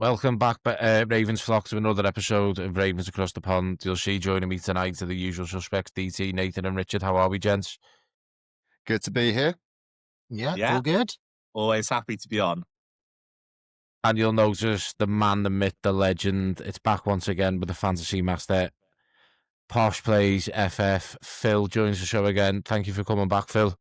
Welcome back, Ravens flock, to another episode of Ravens Across the Pond. You'll see joining me tonight are the usual suspects, DT, Nathan and Richard. How are we, gents? Good to be here. Yeah, Yeah. all good. Always happy to be on. And you'll notice the man, the myth, the legend. It's back once again with the fantasy master. Posh Plays FF. Phil joins the show again. Thank you for coming back, Phil.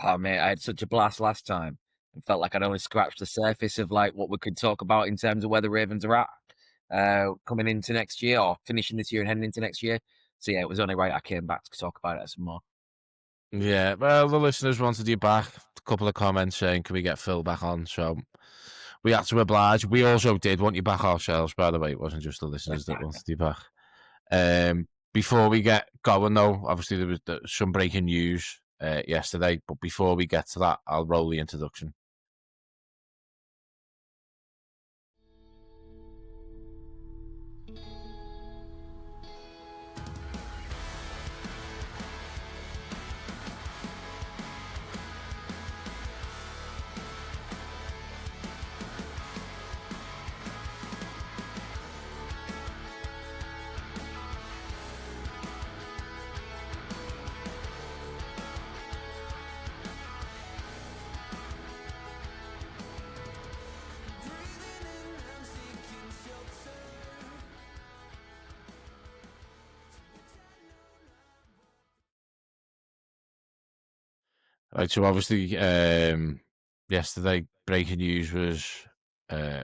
Oh, mate, I had such a blast last time. It felt like I'd only scratched the surface of like what we could talk about in terms of where the Ravens are at coming into next year or finishing this year and heading into next year. So yeah, it was only right I came back to talk about it some more. Yeah, well, the listeners wanted you back. A couple of comments saying, can we get Phil back on? So we had to oblige. We also did want you back ourselves, by the way. It wasn't just the listeners that wanted you back. Before we get going, though, obviously there was some breaking news yesterday. But before we get to that, I'll roll the introduction. Right, so obviously yesterday breaking news was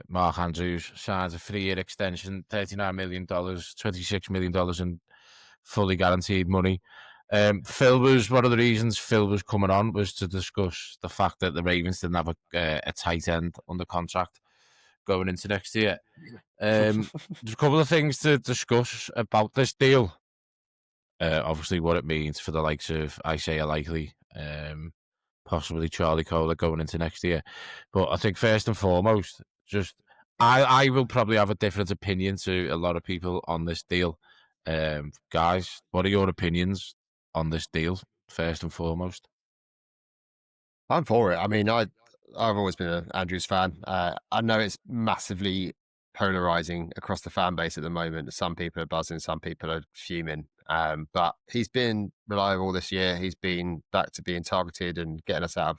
Mark Andrews signs a 3-year extension, $39 million, $26 million in fully guaranteed money. Phil was one of the reasons Phil was coming on was to discuss the fact that the Ravens didn't have a tight end under contract going into next year. There's a couple of things to discuss about this deal. Obviously, what it means for the likes of Isaiah Likely, possibly Charlie Kohler going into next year. But I think first and foremost, just I will probably have a different opinion to a lot of people on this deal. Guys, what are your opinions on this deal, first and foremost? I'm for it. I mean, I've always been an Andrews fan. I know it's massively polarizing across the fan base at the moment. Some people are buzzing, some people are fuming. But he's been reliable this year. He's been back to being targeted and getting us out of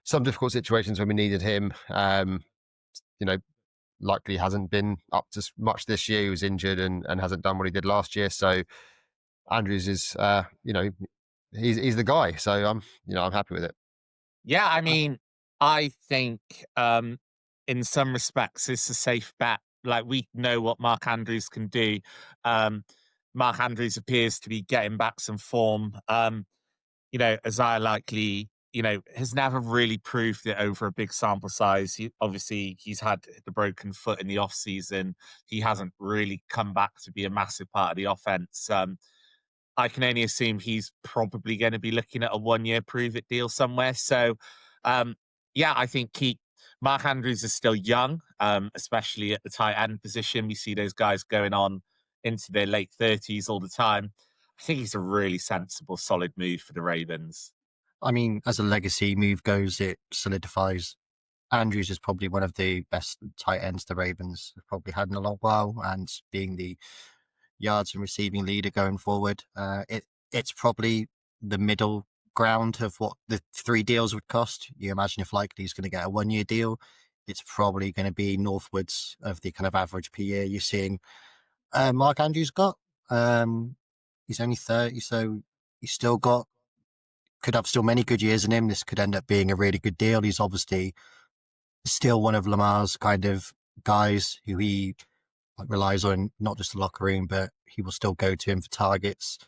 some difficult situations when we needed him. Likely hasn't been up to much this year. He was injured and hasn't done what he did last year. So Andrews is, he's the guy. So I'm happy with it. Yeah, I mean, I think in some respects it's a safe bet. Like, we know what Mark Andrews can do. Mark Andrews appears to be getting back some form. Isaiah Likely, has never really proved it over a big sample size. He's had the broken foot in the offseason. He hasn't really come back to be a massive part of the offense. I can only assume he's probably going to be looking at a 1-year prove-it deal somewhere. So, I think Mark Andrews is still young, especially at the tight end position. We see those guys going on into their late 30s all the time. I think he's a really sensible, solid move for the Ravens. I mean, as a legacy move goes, it solidifies Andrews is probably one of the best tight ends the Ravens have probably had in a long while, and being the yards and receiving leader going forward. It's probably the middle ground of what the 3 deals would cost. You imagine if Likely's going to get a 1-year deal, it's probably going to be northwards of the kind of average per year you're seeing Mark Andrews got. He's only 30, so he's still could have still many good years in him. This could end up being a really good deal. He's obviously still one of Lamar's kind of guys who he relies on, not just the locker room, but he will still go to him for targets.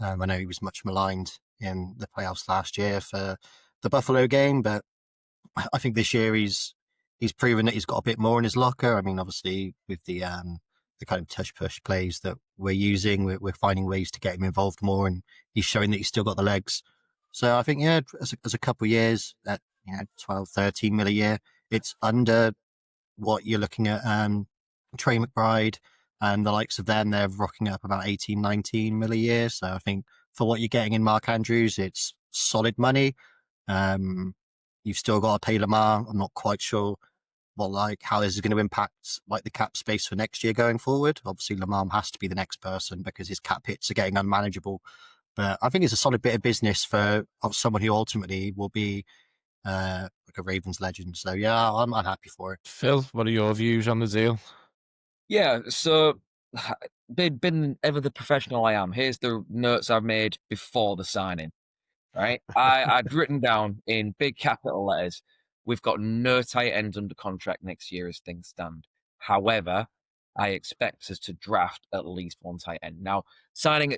I know he was much maligned in the playoffs last year for the Buffalo game, but I think this year he's proven that he's got a bit more in his locker. I mean, obviously with the kind of tush-push plays that we're using, we're finding ways to get him involved more, and he's showing that he's still got the legs. So I think, as a couple of years at 12, 13 mil a year, it's under what you're looking at. Trey McBride and the likes of them, they're rocking up about 18, 19 mil a year. So I think for what you're getting in Mark Andrews, it's solid money. You've still got to pay Lamar. I'm not quite sure how this is going to impact like the cap space for next year going forward. Obviously, Lamar has to be the next person because his cap hits are getting unmanageable. But I think it's a solid bit of business of someone who ultimately will be like a Ravens legend. So yeah, I'm happy for it. Phil, what are your views on the deal? Yeah, so been ever the professional I am, here's the notes I've made before the signing, right? I'd written down in big capital letters, we've got no tight ends under contract next year as things stand. However, I expect us to draft at least one tight end. Now,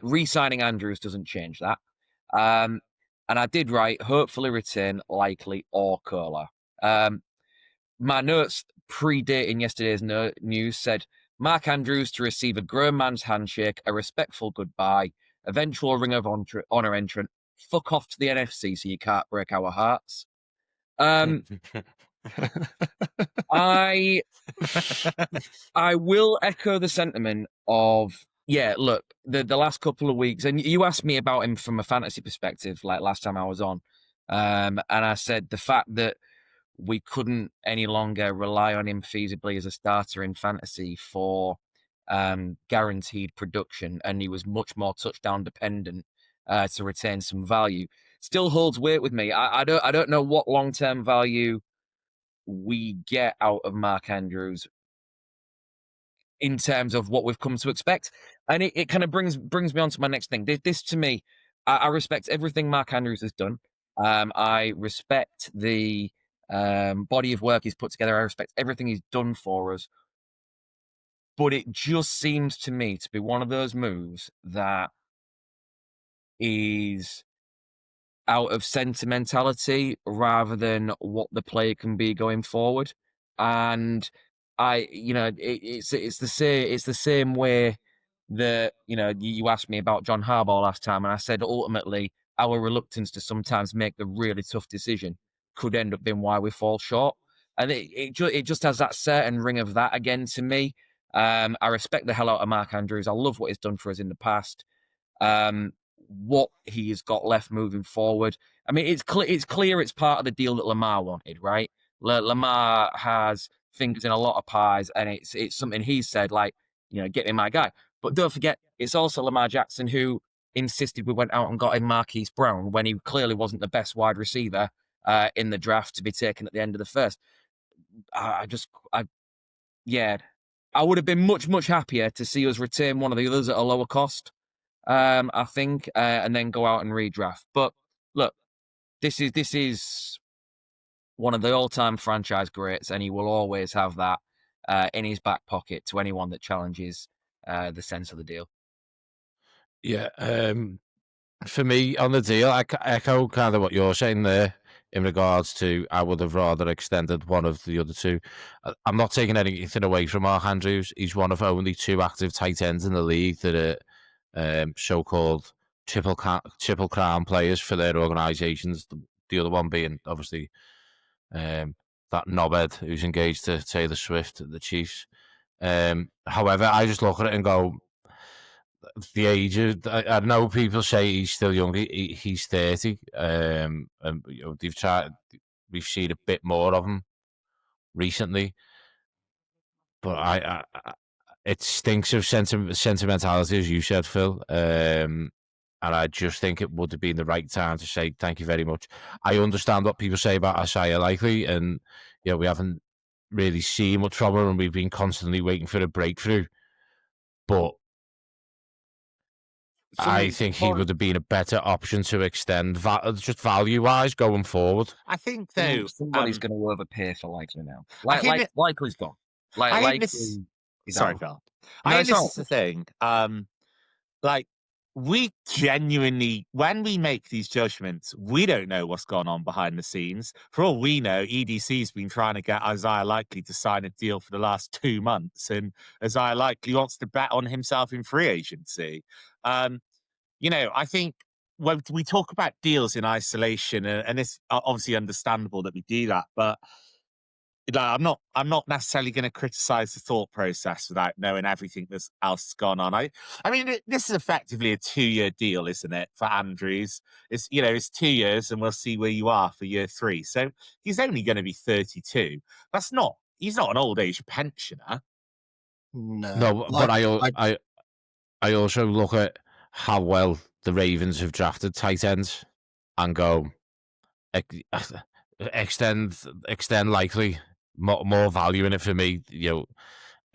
re-signing Andrews doesn't change that. And I did write, hopefully retain, likely, or Kolar. My notes predating yesterday's news said, Mark Andrews to receive a grown man's handshake, a respectful goodbye, eventual Ring of Honor entrant, fuck off to the NFC so you can't break our hearts. I will echo the sentiment of, yeah, look, the last couple of weeks, and you asked me about him from a fantasy perspective, like last time I was on, and I said the fact that we couldn't any longer rely on him feasibly as a starter in fantasy for guaranteed production, and he was much more touchdown dependent to retain some value. Still holds weight with me. I don't know what long-term value we get out of Mark Andrews in terms of what we've come to expect, and it kind of brings me on to my next thing. This to me, I respect everything Mark Andrews has done. I respect the body of work he's put together. I respect everything he's done for us. But it just seems to me to be one of those moves that is out of sentimentality rather than what the player can be going forward. And it's the same way that, you asked me about John Harbaugh last time, and I said ultimately our reluctance to sometimes make the really tough decision could end up being why we fall short. And it just has that certain ring of that again to me. I respect the hell out of Mark Andrews. I love what he's done for us in the past. What he has got left moving forward. I mean, it's clear it's part of the deal that Lamar wanted, right? Lamar has fingers in a lot of pies, and it's something he said, like, get me my guy. But don't forget, it's also Lamar Jackson who insisted we went out and got him Marquise Brown when he clearly wasn't the best wide receiver in the draft to be taken at the end of the first. I would have been much, much happier to see us retain one of the others at a lower cost. I think, and then go out and redraft. But look, this is one of the all-time franchise greats, and he will always have that in his back pocket to anyone that challenges the sense of the deal. Yeah, for me on the deal, I echo kind of what you're saying there in regards to I would have rather extended one of the other two. I'm not taking anything away from Mark Andrews. He's one of only two active tight ends in the league that are so-called triple crown players for their organisations. The other one being obviously that knobhead who's engaged to Taylor Swift at the Chiefs. However, I just look at it and go, the age of, I know people say he's still young. He's 30. And we've seen a bit more of him recently, but it stinks of sentimentality, as you said, Phil. And I just think it would have been the right time to say thank you very much. I understand what people say about Isaiah Likely, and we haven't really seen much from him, and we've been constantly waiting for a breakthrough. But I think he would have been a better option to extend, just value-wise, going forward. I think, though, somebody's going to overpay for Likely now. Likely's gone. Sorry, Phil. I think this is the thing. We genuinely, when we make these judgments, we don't know what's gone on behind the scenes. For all we know, EDC's been trying to get Isaiah Likely to sign a deal for the last 2 months, and Isaiah Likely wants to bet on himself in free agency. I think when we talk about deals in isolation, and it's obviously understandable that we do that, but I'm not necessarily going to criticize the thought process without knowing everything else that's gone on. I mean, this is effectively a 2-year deal, isn't it, for Andrews? It's 2 years, and we'll see where you are for year 3. So he's only going to be 32. That's not he's not an old age pensioner. No, Like, but I also look at how well the Ravens have drafted tight ends and go extend likely more value in it for me. You know,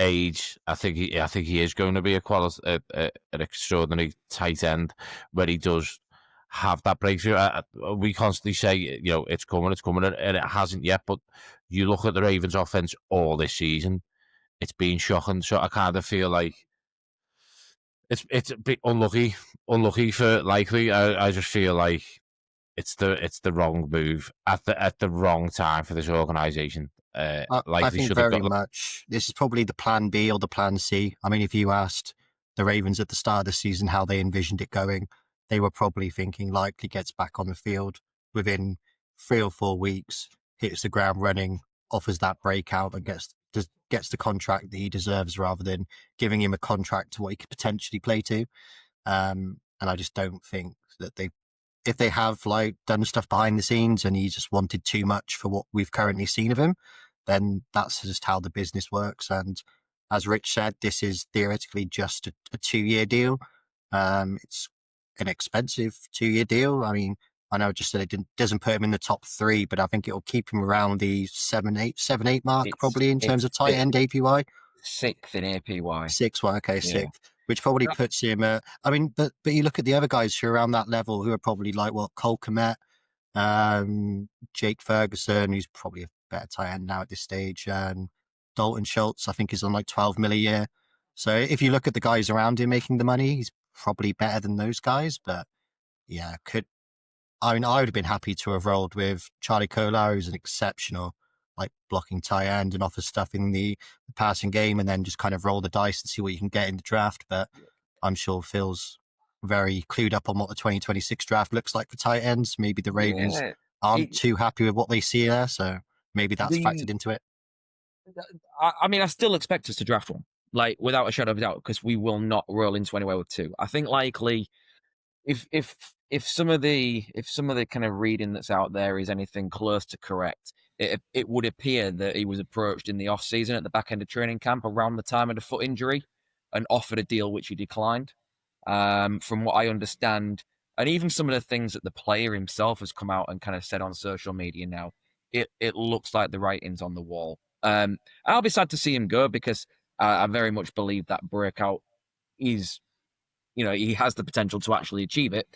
age. I think he is going to be an extraordinary tight end where he does have that breakthrough. We constantly say, you know, it's coming, and it hasn't yet. But you look at the Ravens' offense all this season, it's been shocking. So I kind of feel like it's a bit unlucky for likely. I just feel like it's the wrong move at the wrong time for this organization. I Likely think should have very got. much this is probably the plan B or the plan C. I mean, if you asked the Ravens at the start of the season how they envisioned it going, they were probably thinking likely gets back on the field within 3 or 4 weeks, hits the ground running, offers that breakout, and gets the contract that he deserves rather than giving him a contract to what he could potentially play to. And I just don't think that if they have like done stuff behind the scenes and he just wanted too much for what we've currently seen of him, then that's just how the business works. And as Rich said, this is theoretically just a 2-year deal. It's an expensive 2-year deal. I mean, I know I just said it doesn't put him in the top 3, but I think it'll keep him around the 7-8 mark probably in terms of tight end APY. 6th in APY. 6, well, okay, Yeah. 6th, which probably puts him. I mean, but you look at the other guys who are around that level, who are probably like Cole Kmet, Jake Ferguson, who's probably a better tight end now at this stage, and Dalton Schultz, I think, is on like 12 mil a year. So if you look at the guys around him making the money, he's probably better than those guys. But yeah, I mean, I would have been happy to have rolled with Charlie Kolar, who's an exceptional like blocking tight end and offers stuff in the passing game, and then just kind of roll the dice and see what you can get in the draft. But I'm sure Phil's very clued up on what the 2026 draft looks like for tight ends. Maybe the Ravens aren't too happy with what they see there, so maybe that's factored into it. I mean, I still expect us to draft one, like without a shadow of a doubt, because we will not roll into anywhere with 2. I think likely if some of the kind of reading that's out there is anything close to correct, it would appear that he was approached in the offseason at the back end of training camp around the time of the foot injury and offered a deal which he declined. From what I understand, and even some of the things that the player himself has come out and kind of said on social media now, it looks like the writing's on the wall. I'll be sad to see him go because I very much believe that breakout is, you know, he has the potential to actually achieve it.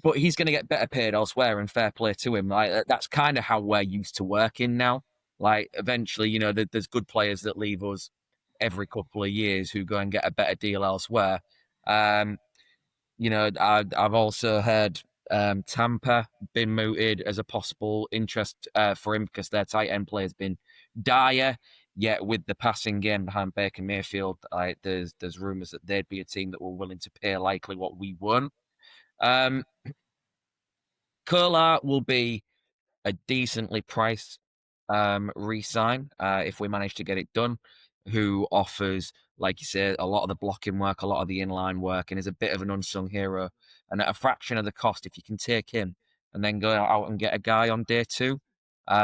But he's going to get better paid elsewhere, and fair play to him. Like that's kind of how we're used to working now. Like eventually, you know, there's good players that leave us every couple of years who go and get a better deal elsewhere. You know, I've also heard Tampa been mooted as a possible interest for him because their tight end play has been dire. Yet with the passing game behind Baker Mayfield, there's rumors that they'd be a team that were willing to pay likely what we weren't. Kolar will be a decently priced re-sign if we manage to get it done, who offers, like you said, a lot of the blocking work, a lot of the inline work, and is a bit of an unsung hero. And at a fraction of the cost, if you can take him and then go out and get a guy on day 2,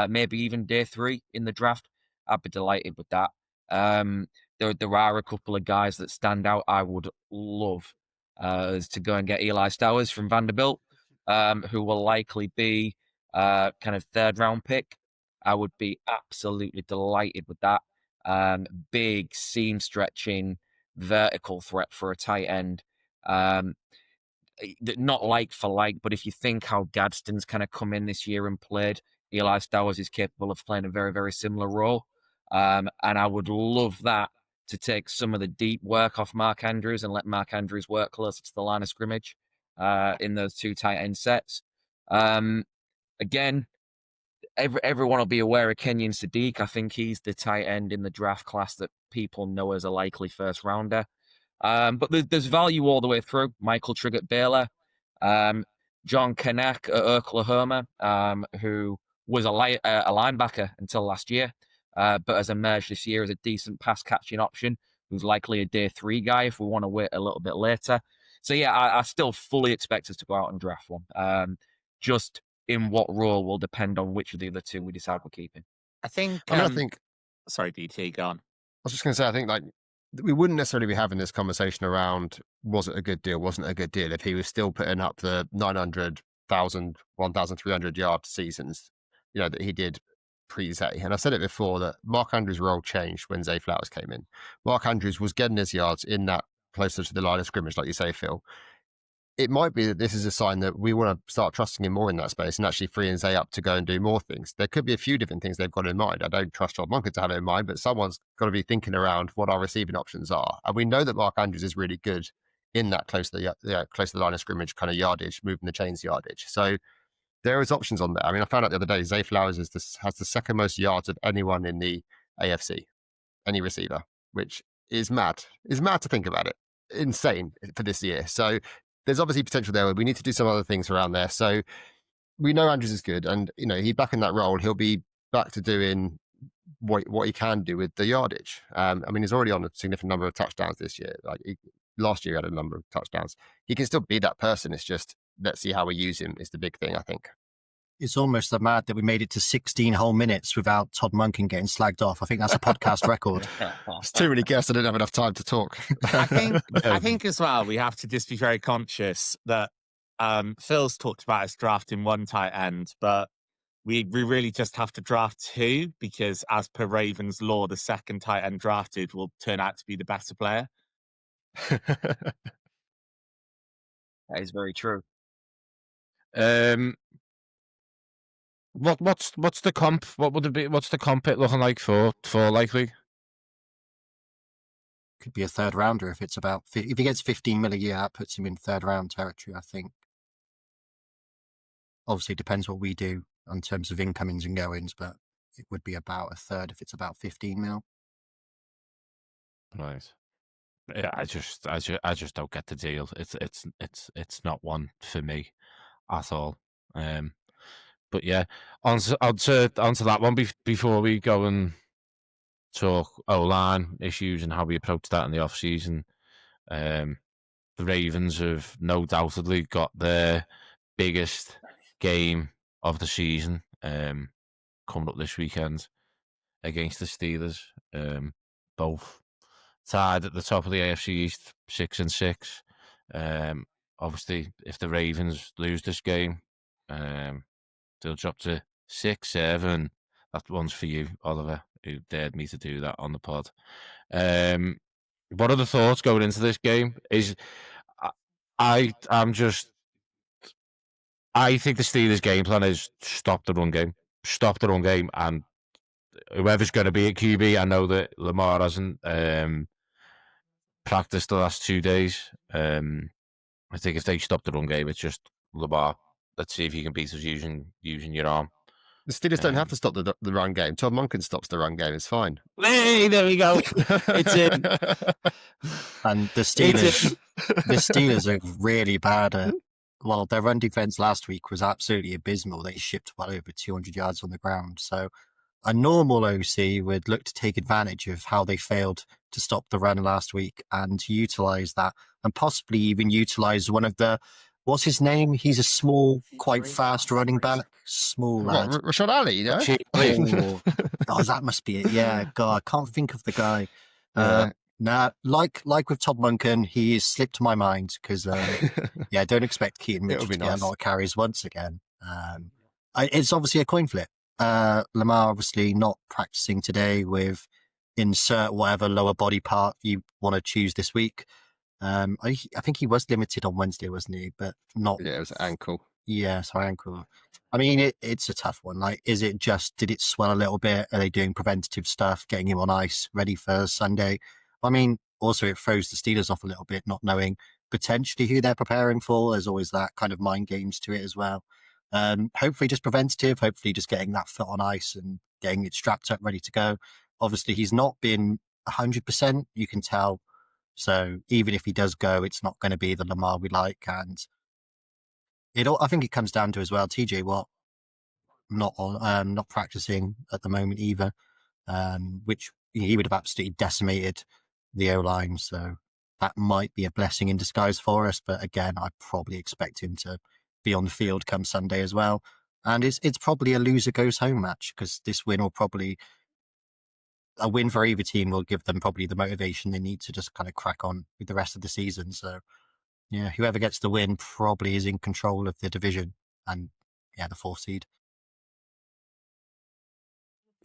maybe even day 3 in the draft, I'd be delighted with that. There are a couple of guys that stand out. I would love to go and get Eli Stowers from Vanderbilt, who will likely be kind of 3rd round pick. I would be absolutely delighted with that. Big seam stretching vertical threat for a tight end. Not like for like, but if you think how Gadsden's kind of come in this year and played, Eli Stowers is capable of playing a very, very similar role. And I would love that to take some of the deep work off Mark Andrews and let Mark Andrews work closer to the line of scrimmage in those 2 tight end sets. Again, everyone will be aware of Kenyon Sadiq. I think he's the tight end in the draft class that people know as a likely first rounder. But there's value all the way through. Michael Trigg at Baylor, John Kanak at Oklahoma, who was a linebacker until last year, but has emerged this year as a decent pass catching option, who's likely a day 3 guy if we want to wait a little bit later. So yeah, I still fully expect us to go out and draft one. Just in what role will depend on which of the other 2 we decide we're keeping. I think. I mean, I think Sorry, DT, go on. I was just going to say, I think like we wouldn't necessarily be having this conversation around was it a good deal, wasn't it a good deal, if he was still putting up the 900,000, 1,300 yard seasons, that he did pre-Zay. And I said it before that Mark Andrews' role changed when Zay Flowers came in. Mark Andrews was getting his yards in that closer to the line of scrimmage, like you say, Phil. It might be that this is a sign that we want to start trusting him more in that space and actually freeing Zay up to go and do more things. There could be a few different things they've got in mind. I don't trust Todd Monken to have it in mind, but someone's got to be thinking around what our receiving options are. And we know that Mark Andrews is really good in that close to the line of scrimmage kind of yardage, moving the chains yardage. So there is options on there. I mean, I found out the other day, Zay Flowers has the second most yards of anyone in the AFC, any receiver, which is mad. It's mad to think about it. Insane for this year. So there's obviously potential there. We need to do some other things around there. So we know Andrews is good, and he's back in that role. He'll be back to doing what he can do with the yardage. I mean, he's already on a significant number of touchdowns this year. Last year he had a number of touchdowns. He can still be that person. It's just let's see how we use him is the big thing, I think. It's almost mad that we made it to 16 whole minutes without Todd Monken getting slagged off. I think that's a podcast record. It's too many guests. I didn't have enough time to talk. I think as well, we have to just be very conscious that Phil's talked about us drafting one tight end, but we really just have to draft two because as per Ravens law, the second tight end drafted will turn out to be the better player. That is very true. What's the comp? What would it be? What's the comp it looking like for likely? Could be a third rounder if it's about if he gets 15 mil a year, that puts him in third round territory, I think. Obviously, it depends what we do in terms of incomings and goings, but it would be about a third if it's about 15 mil. Right. Yeah, I just don't get the deal. It's not one for me at all. But yeah, onto that one before we go and talk O-line issues and how we approach that in the offseason. The Ravens have no doubtedly got their biggest game of the season coming up this weekend against the Steelers. Both tied at the top of the AFC East, 6-6. Obviously, if the Ravens lose this game, they'll drop to 6-7. That one's for you, Oliver, who dared me to do that on the pod. What are the thoughts going into this game? I think the Steelers' game plan is stop the run game, and whoever's going to be at QB, I know that Lamar hasn't practiced the last 2 days. I think if they stop the run game, it's just Lamar. Let's see if you can beat us using your arm. The Steelers don't have to stop the run game. Todd Monken stops the run game. It's fine. Hey, there we go. It's in. And the Steelers are really bad at. Well, their run defense last week was absolutely abysmal. They shipped well over 200 yards on the ground. So a normal OC would look to take advantage of how they failed to stop the run last week and utilize that, and possibly even utilize one of the. What's his name? He's a small, quite fast running back. Small lad. Rashad Ali, you know? Oh, that must be it. Yeah, God, I can't think of the guy. Like with Todd Monken, he slipped my mind because, don't expect Keaton Mitchell to get a lot of carries once again. It's obviously a coin flip. Lamar obviously not practicing today with insert whatever lower body part you want to choose this week. I think he was limited on Wednesday, wasn't he? But not. Yeah, it was ankle. Yeah, sorry, ankle. I mean, it's a tough one. Like, did it swell a little bit? Are they doing preventative stuff, getting him on ice, ready for Sunday? I mean, also it throws the Steelers off a little bit, not knowing potentially who they're preparing for. There's always that kind of mind games to it as well. Hopefully just preventative, hopefully just getting that foot on ice and getting it strapped up, ready to go. Obviously, he's not been 100%, you can tell. So even if he does go, it's not going to be the Lamar we like. And I think it comes down to as well, TJ Watt not practicing at the moment either, which he would have absolutely decimated the O-line. So that might be a blessing in disguise for us. But again, I probably expect him to be on the field come Sunday as well. And it's probably a loser goes home match because this win will probably a win for either team will give them probably the motivation they need to just kind of crack on with the rest of the season. So, yeah, whoever gets the win probably is in control of the division and, yeah, the 4th seed.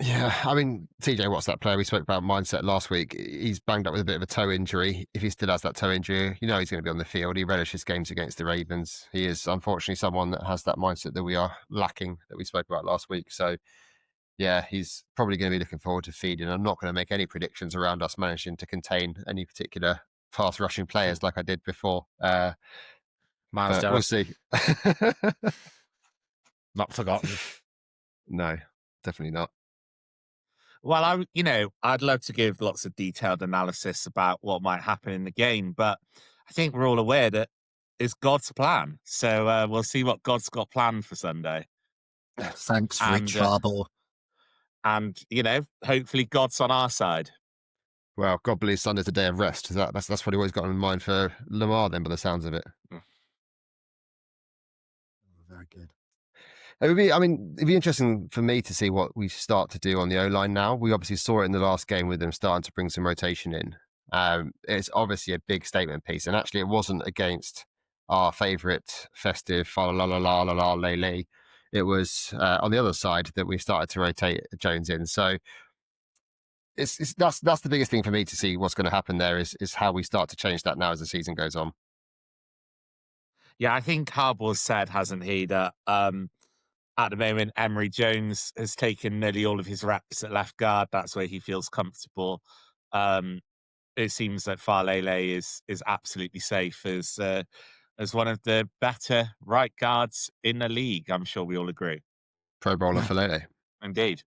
Yeah, I mean, TJ Watt's that player we spoke about mindset last week. He's banged up with a bit of a toe injury. If he still has that toe injury, you know he's going to be on the field. He relishes games against the Ravens. He is unfortunately someone that has that mindset that we are lacking, that we spoke about last week. So, yeah, he's probably going to be looking forward to feeding. I'm not going to make any predictions around us managing to contain any particular pass rushing players like I did before. Miles But Garrett, we'll see. not forgotten. No, definitely not. Well, I'd love to give lots of detailed analysis about what might happen in the game, but I think we're all aware that it's God's plan. So we'll see what God's got planned for Sunday. Thanks, And, Rich Harbaugh. And, hopefully God's on our side. Well, God believes Sunday's a day of rest. That's what he always got in mind for Lamar then, by the sounds of it. Very good. It'd be interesting for me to see what we start to do on the O-line now. We obviously saw it in the last game with them starting to bring some rotation in. It's obviously a big statement piece, and actually it wasn't against our favourite festive fa la la la la la lay lay. It was on the other side that we started to rotate Jones in. So that's the biggest thing for me to see what's going to happen there is how we start to change that now as the season goes on. Yeah, I think Harbaugh's said, hasn't he, that at the moment, Emery Jones has taken nearly all of his reps at left guard. That's where he feels comfortable. It seems that Falele is absolutely safe as one of the better right guards in the league. I'm sure we all agree. Pro Bowler for Lele. Indeed.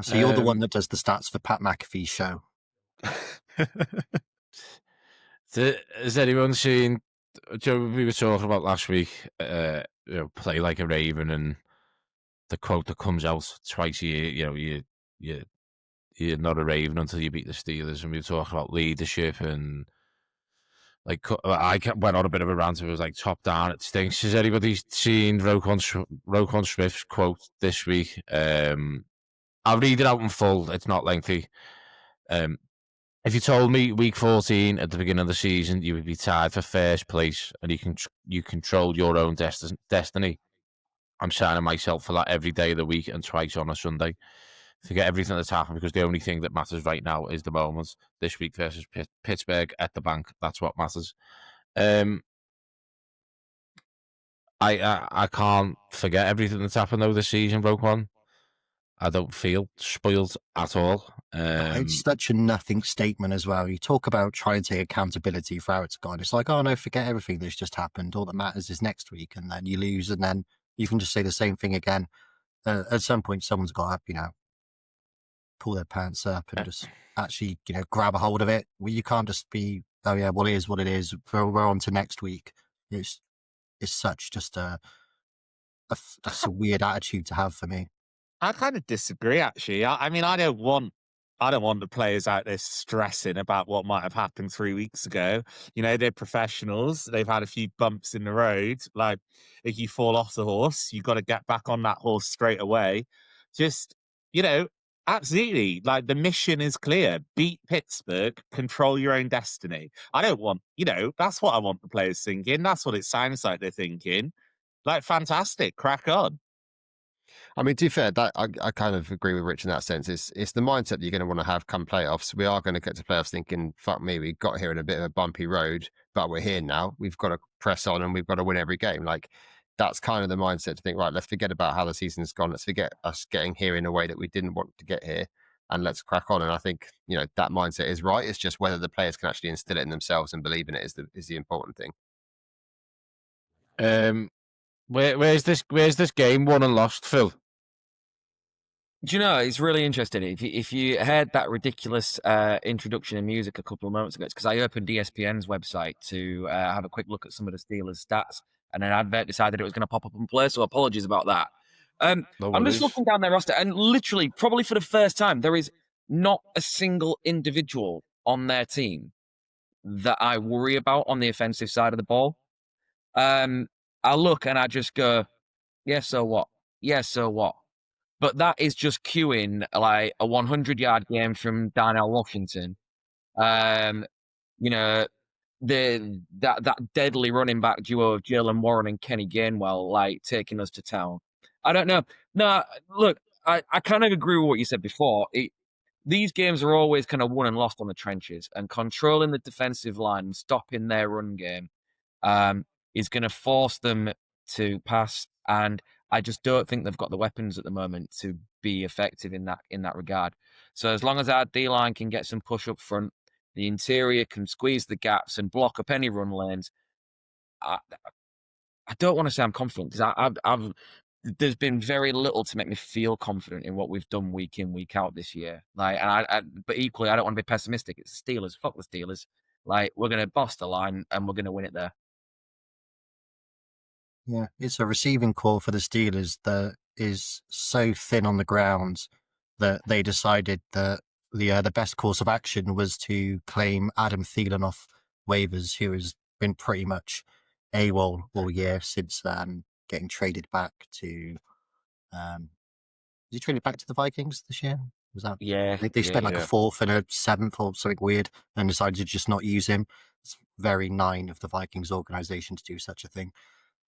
So you're the one that does the stats for Pat McAfee's show. Has anyone seen, Joe, we were talking about last week, play like a Raven, and the quote that comes out twice a year, you're not a Raven until you beat the Steelers. And we were talking about leadership, and like I went on a bit of a rant. It was like top down, it stinks. Has anybody seen Roquan Smith's quote this week? I'll read it out in full. It's not lengthy. If you told me week 14 at the beginning of the season you would be tied for first place and you control your own destiny, I'm signing myself for that every day of the week and twice on a Sunday. Forget everything that's happened, because the only thing that matters right now is the moment. This week versus Pittsburgh at the bank. That's what matters. I can't forget everything that's happened over the season, Roquan. I don't feel spoiled at all. It's such a nothing statement as well. You talk about trying to take accountability for how it's gone. It's like, oh no, forget everything that's just happened. All that matters is next week, and then you lose, and then you can just say the same thing again. At some point, someone's got to, pull their pants up and just actually, grab a hold of it. You can't just be, oh yeah, well, it is what it is. We're on to next week. It's such just that's a weird attitude to have for me. I kind of disagree, actually. I mean, I don't want the players out there stressing about what might have happened 3 weeks ago. They're professionals. They've had a few bumps in the road. Like, if you fall off the horse, you've got to get back on that horse straight away. Just, absolutely. Like, the mission is clear. Beat Pittsburgh, control your own destiny. I don't want, that's what I want the players thinking. That's what it sounds like they're thinking. Like, fantastic. Crack on. I mean, to be fair, that I kind of agree with Rich in that sense. It's the mindset that you're going to want to have come playoffs. We are going to get to playoffs thinking, fuck me, we got here in a bit of a bumpy road, but we're here now. We've got to press on and we've got to win every game. Like, that's kind of the mindset to think, right, let's forget about how the season's gone. Let's forget us getting here in a way that we didn't want to get here, and let's crack on. And I think, that mindset is right. It's just whether the players can actually instill it in themselves and believe in it is the important thing. Where's this game won and lost, Phil? Do you know, it's really interesting. If you heard that ridiculous introduction in music a couple of moments ago, it's because I opened ESPN's website to have a quick look at some of the Steelers' stats, and an advert decided it was going to pop up and play, so apologies about that. I'm just looking down their roster, and literally, probably for the first time, there is not a single individual on their team that I worry about on the offensive side of the ball. I look and I just go, yeah, so what? Yeah, so what? but that is just cueing like a 100-yard game from Darnell Washington. You know, that deadly running back duo of Jalen Warren and Kenny Gainwell, like taking us to town. I don't know. No, look, I kind of agree with what you said before. These games are always kind of won and lost on the trenches, and controlling the defensive line, stopping their run game, is going to force them to pass. And I just don't think they've got the weapons at the moment to be effective in that regard. So as long as our D line can get some push up front, the interior can squeeze the gaps and block up any run lanes. I don't want to say I'm confident because there's been very little to make me feel confident in what we've done week in, week out this year. Like, but equally, I don't want to be pessimistic. It's the Steelers. Fuck the Steelers. Like, we're going to boss the line and we're going to win it there. Yeah, it's a receiving core for the Steelers that is so thin on the ground that they decided that the best course of action was to claim Adam Thielen off waivers, who has been pretty much AWOL all year since getting traded back to. Was he traded back to the Vikings this year? Was that? Yeah. They spent like a 4th and a 7th or something weird and decided to just not use him. It's very nine of the Vikings organization to do such a thing.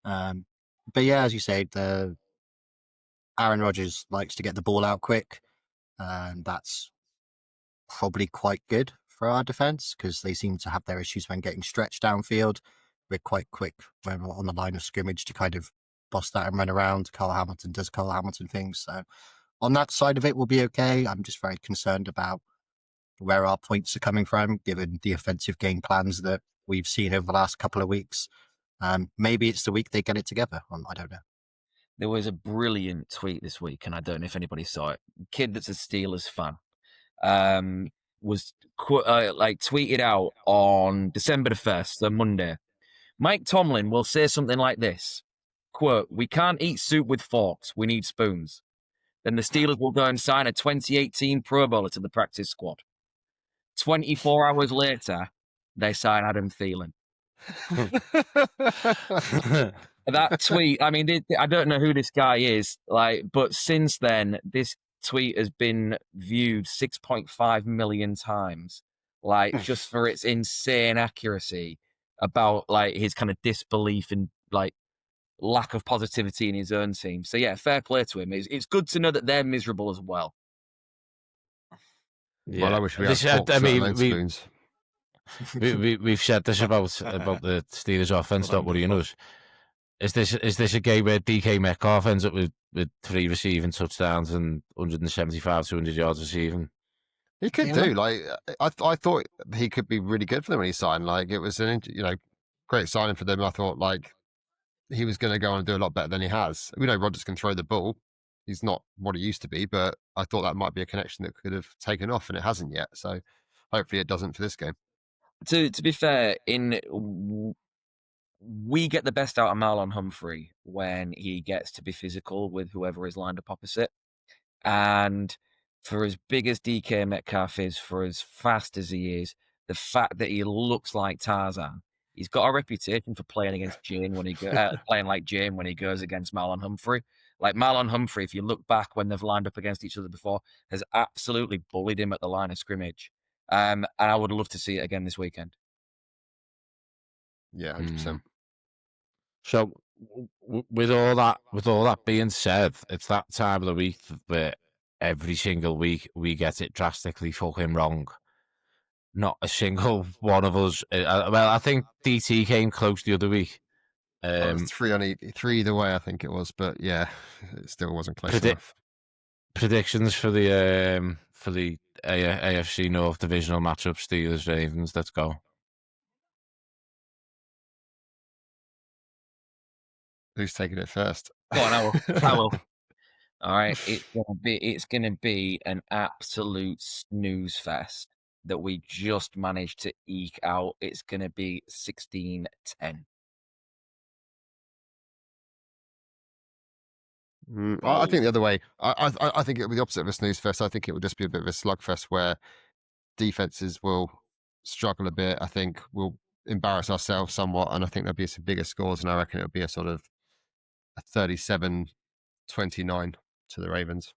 But yeah, as you say, Aaron Rodgers likes to get the ball out quick, and that's probably quite good for our defense because they seem to have their issues when getting stretched downfield. We're quite quick when we're on the line of scrimmage to kind of boss that and run around. Kyle Hamilton does Kyle Hamilton things. So on that side of it, we'll be okay. I'm just very concerned about where our points are coming from, given the offensive game plans that we've seen over the last couple of weeks. Maybe it's the week they get it together. I don't know. There was a brilliant tweet this week, and I don't know if anybody saw it. Kid that's a Steelers fan was tweeted out on December the 1st, so Monday. Mike Tomlin will say something like this, quote, "We can't eat soup with forks. We need spoons." Then the Steelers will go and sign a 2018 Pro Bowler to the practice squad. 24 hours later, they sign Adam Thielen. That tweet, I mean, I don't know who this guy is, but since then, this tweet has been viewed 6.5 million times, just for its insane accuracy about his kind of disbelief and lack of positivity in his own team. So yeah, fair play to him. It's good to know that they're miserable as well. Yeah. Well, I wish we had spoons. We've said this about the Steelers offense. Don't worry, Is this a game where DK Metcalf ends up with 3 receiving touchdowns and 175, 200 yards receiving? He could do. I thought he could be really good for them when he signed. It was an great signing for them. I thought he was going to go on and do a lot better than he has. We know Rodgers can throw the ball. He's not what he used to be, but I thought that might be a connection that could have taken off, and it hasn't yet. So hopefully it doesn't for this game. To be fair, we get the best out of Marlon Humphrey when he gets to be physical with whoever is lined up opposite. And for as big as DK Metcalf is, for as fast as he is, the fact that he looks like Tarzan, he's got a reputation for playing against Jane when he playing like Jane when he goes against Marlon Humphrey. Marlon Humphrey, if you look back when they've lined up against each other before, has absolutely bullied him at the line of scrimmage. And I would love to see it again this weekend. Yeah, 100%. So with all that being said, it's that time of the week where every single week we get it drastically fucking wrong. Not a single one of us. I think DT came close the other week. It was 3 either way, I think it was, but yeah, it still wasn't close enough. Predictions for the AFC North divisional matchup: Steelers Ravens. Let's go. Who's taking it first? Go on, I will. All right, it's gonna be an absolute snooze fest that we just managed to eke out. It's gonna be 16-10. I think the other way. I think it'll be the opposite of a snooze fest. I think it will just be a bit of a slugfest where defenses will struggle a bit. I think we'll embarrass ourselves somewhat, and I think there'll be some bigger scores, and I reckon it'll be a sort of a 37-29 to the Ravens.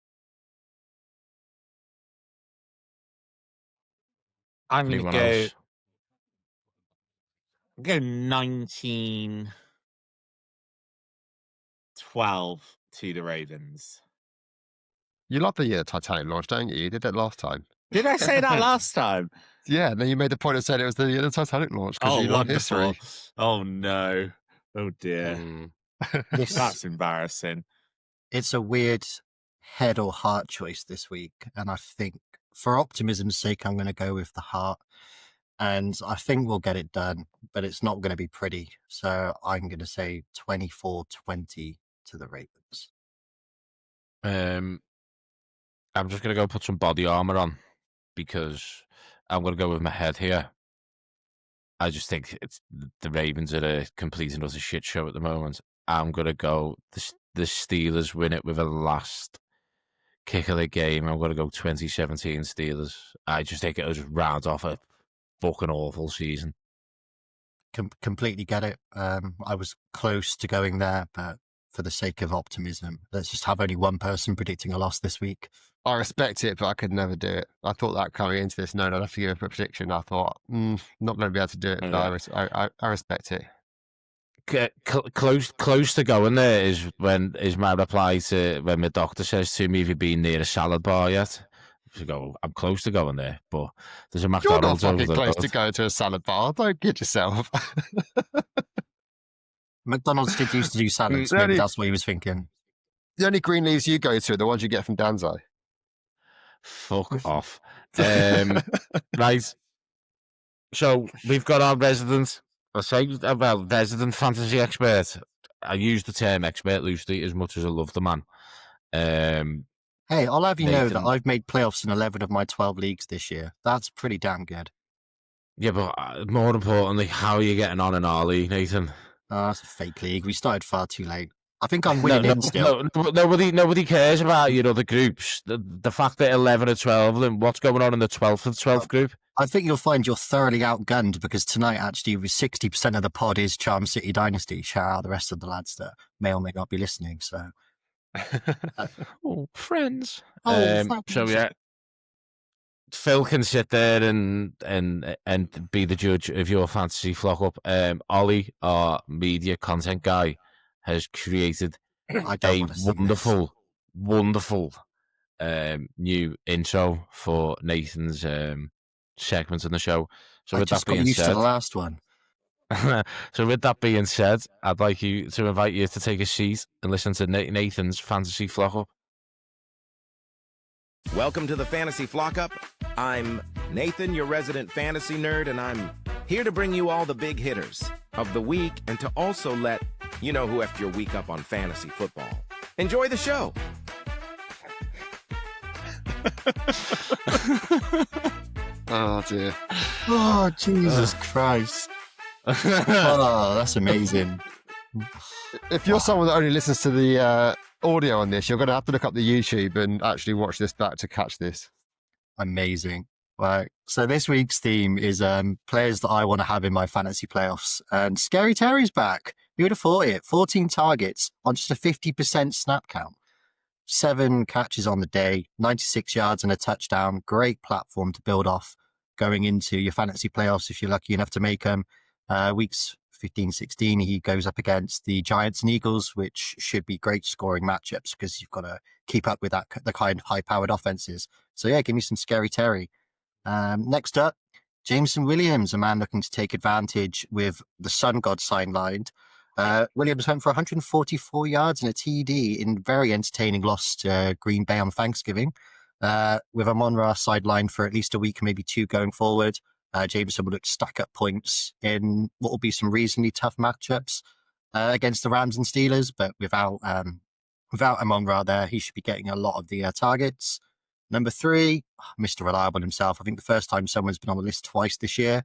I'm going Anyone to else? go 19-12 to the Ravens. You love the Titanic launch, don't you? You did that last time. Did I say that last time? Yeah, and then you made the point of saying it was the year of the Titanic launch because Oh, you love wonderful. history. Oh, no. Oh, dear. Mm. That's embarrassing. It's a weird head or heart choice this week. And I think for optimism's sake, I'm going to go with the heart. And I think we'll get it done, but it's not going to be pretty. So I'm going to say 24-20 to the Ravens. I'm just going to go put some body armor on because I'm going to go with my head here. I just think it's the Ravens are a complete and utter shit show at the moment. I'm going to go the Steelers win it with a last kick of the game. I'm going to go 2017 Steelers. I just think it'll just round off a fucking awful season. Completely get it. I was close to going there, but for the sake of optimism, let's just have only one person predicting a loss this week. I respect it, but I could never do it. I thought that coming into this, no, I'd have to give a prediction. I thought, not going to be able to do it, but I respect it. Close to going there is my reply to when my doctor says to me, "Have you been near a salad bar yet?" I go, "I'm close to going there, but there's a McDonald's You're not over fucking the close road." to go to a salad bar. Don't kid yourself. McDonald's did used to do salads. The Maybe only- that's what he was thinking. The only green leaves you go to are the ones you get from Danzo. Fuck off. Right. So we've got our resident fantasy expert. I use the term expert loosely as much as I love the man. Hey, I'll have you know that Nathan. I've made playoffs in 11 of my 12 leagues this year. That's pretty damn good. Yeah, but more importantly, how are you getting on in our league, Nathan? That's a fake league. We started far too late. I think I'm winning in still. Nobody cares about your other groups. The fact that 11 or 12, and what's going on in the 12th group? I think you'll find you're thoroughly outgunned because tonight, actually, with 60% of the pod is Charm City Dynasty. Shout out the rest of the lads that may or may not be listening. So, Friends. friends. So yeah, Phil can sit there and be the judge of your fantasy flock up. Ollie, our media content guy, has created I don't a want to sing wonderful new intro for Nathan's segment in the show. So I with just that got being used to said, the last one. so with that being said, I'd like to invite you to take a seat and listen to Nathan's fantasy flock up. Welcome to the Fantasy Flock Up. I'm Nathan, your resident fantasy nerd, and I'm here to bring you all the big hitters of the week and to also let you know who effed your week up on fantasy football. Enjoy the show. Oh, dear. Oh, Jesus Christ. Oh, that's amazing. If you're someone that only listens to the audio on this, you're going to have to look up the YouTube and actually watch this back to catch this. Amazing. Right. So this week's theme is players that I want to have in my fantasy playoffs. And Scary Terry's back. Who would have thought it? 14 targets on just a 50% snap count. 7 catches on the day, 96 yards and a touchdown. Great platform to build off going into your fantasy playoffs if you're lucky enough to make them. Weeks 15, 16, he goes up against the Giants and Eagles, which should be great scoring matchups because you've got to keep up with the kind of high-powered offenses. So yeah, give me some Scary Terry. Next up, Jameson Williams, a man looking to take advantage with the Sun God sidelined. Williams went for 144 yards and a TD in very entertaining loss to Green Bay on Thanksgiving. With Amon-Ra sidelined for at least a week, maybe 2 going forward. Jameson will look to stack up points in what will be some reasonably tough matchups against the Rams and Steelers, but without Amon-Ra there, he should be getting a lot of the targets. Number 3, Mr. Reliable himself. I think the first time someone's been on the list twice this year.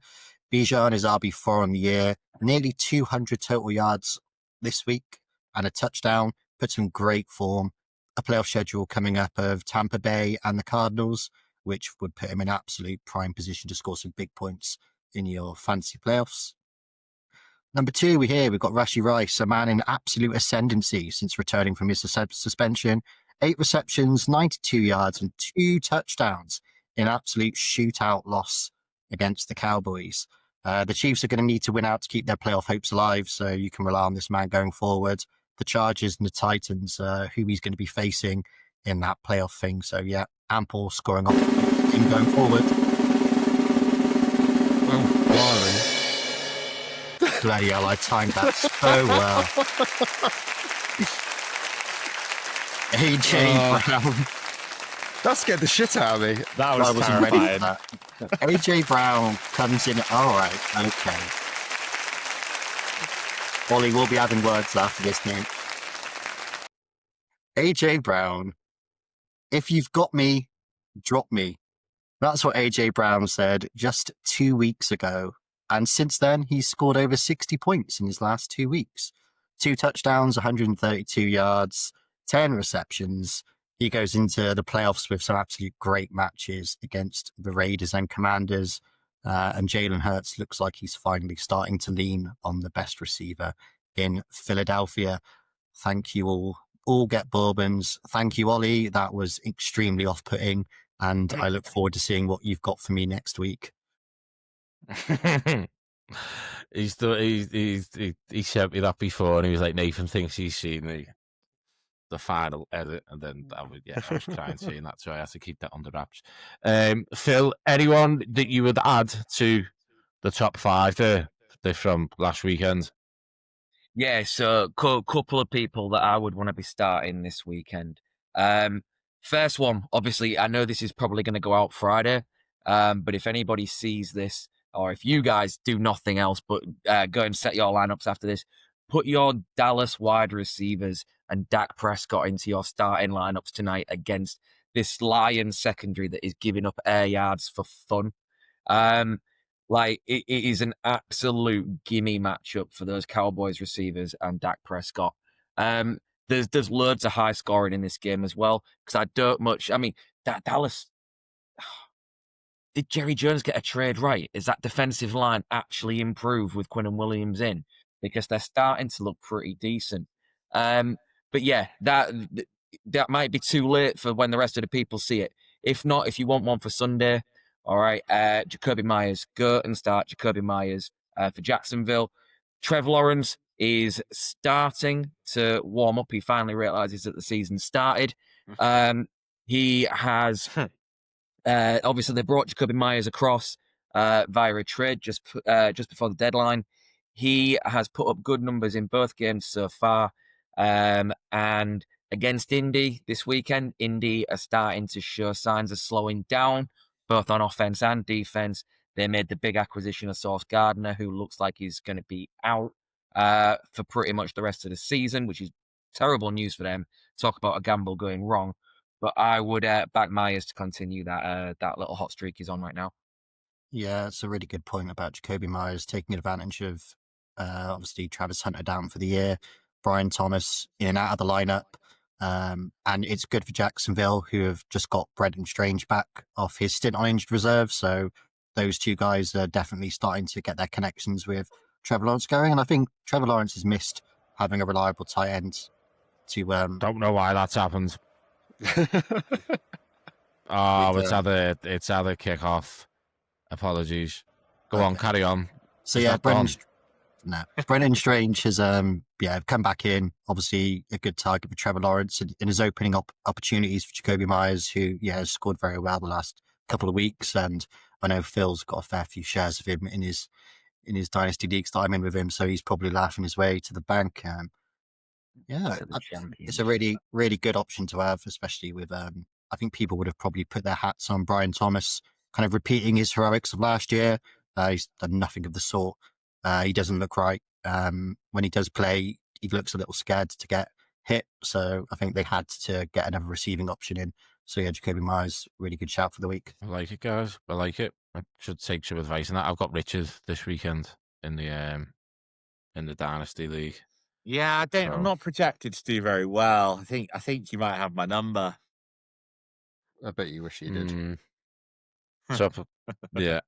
Bijan is RB4 on the year, nearly 200 total yards this week and a touchdown. Puts in great form. A playoff schedule coming up of Tampa Bay and the Cardinals, which would put him in absolute prime position to score some big points in your fantasy playoffs. Number 2, we've got Rashee Rice, a man in absolute ascendancy since returning from his suspension. 8 receptions, 92 yards and 2 touchdowns in absolute shootout loss against the Cowboys. The Chiefs are going to need to win out to keep their playoff hopes alive, so you can rely on this man going forward. The Chargers and the Titans, who he's going to be facing in that playoff thing. So, yeah, ample scoring opportunity going forward. Bloody hell, I timed that so well. AJ Brown. That scared the shit out of me. That I was wasn't ready for terrifying. that. AJ Brown comes in. All right, okay. Ollie will be having words after this game. AJ Brown, if you've got me, drop me. That's what AJ Brown said just 2 weeks ago. And since then, he's scored over 60 points in his last 2 weeks. 2 touchdowns, 132 yards, 10 receptions. He goes into the playoffs with some absolute great matches against the Raiders and Commanders. And Jalen Hurts looks like he's finally starting to lean on the best receiver in Philadelphia. Thank you all. All get bourbons. Thank you, Ollie. That was extremely off-putting. And I look forward to seeing what you've got for me next week. He sent me that before, and he was like, Nathan thinks he's seen the final edit, and then I was crying seeing that, so I had to keep that under wraps. Phil, anyone that you would add to the top 5 there from last weekend? Yeah, so couple of people that I would want to be starting this weekend. First one, obviously, I know this is probably going to go out Friday, but if anybody sees this, or if you guys do nothing else but go and set your lineups after this, put your Dallas wide receivers and Dak Prescott into your starting lineups tonight against this Lions secondary that is giving up air yards for fun. It is an absolute gimme matchup for those Cowboys receivers and Dak Prescott. There's loads of high scoring in this game as well, because that Dallas. Did Jerry Jones get a trade right? Is that defensive line actually improved with Quinnen Williams in? Because they're starting to look pretty decent. But yeah, that might be too late for when the rest of the people see it. If not, if you want one for Sunday, all right, Jacoby Myers, go and start Jacoby Myers for Jacksonville. Trevor Lawrence is starting to warm up. He finally realizes that the season started. He has... obviously, they brought Jacoby Myers across via a trade just before the deadline. He has put up good numbers in both games so far. And against Indy this weekend, Indy are starting to show signs of slowing down, both on offense and defense. They made the big acquisition of Sauce Gardner, who looks like he's going to be out for pretty much the rest of the season, which is terrible news for them. Talk about a gamble going wrong. But I would back Myers to continue that little hot streak he's on right now. Yeah, it's a really good point about Jacoby Myers taking advantage of, obviously, Travis Hunter down for the year, Brian Thomas in and out of the lineup. And it's good for Jacksonville, who have just got Brendan Strange back off his stint on injured reserve. So those two guys are definitely starting to get their connections with Trevor Lawrence going. And I think Trevor Lawrence has missed having a reliable tight end to... Don't know why that's happened. It's either kickoff. Apologies. Go on, carry on. So yeah, Brendan Strange has come back in. Obviously, a good target for Trevor Lawrence, and is opening up opportunities for Jacoby Myers, who has scored very well the last couple of weeks. And I know Phil's got a fair few shares of him in his dynasty leagues that I'm in with him, so he's probably laughing his way to the bank. It's a really, really good option to have, especially with, I think people would have probably put their hats on Brian Thomas, kind of repeating his heroics of last year. He's done nothing of the sort. He doesn't look right. When he does play, he looks a little scared to get hit. So I think they had to get another receiving option in. So yeah, Jacoby Myers, really good shout for the week. I like it, guys. I like it. I should take some advice on that. I've got Richard this weekend in the Dynasty League. Yeah, I'm not projected to do very well. I think you might have my number. I bet you wish you did. So, yeah.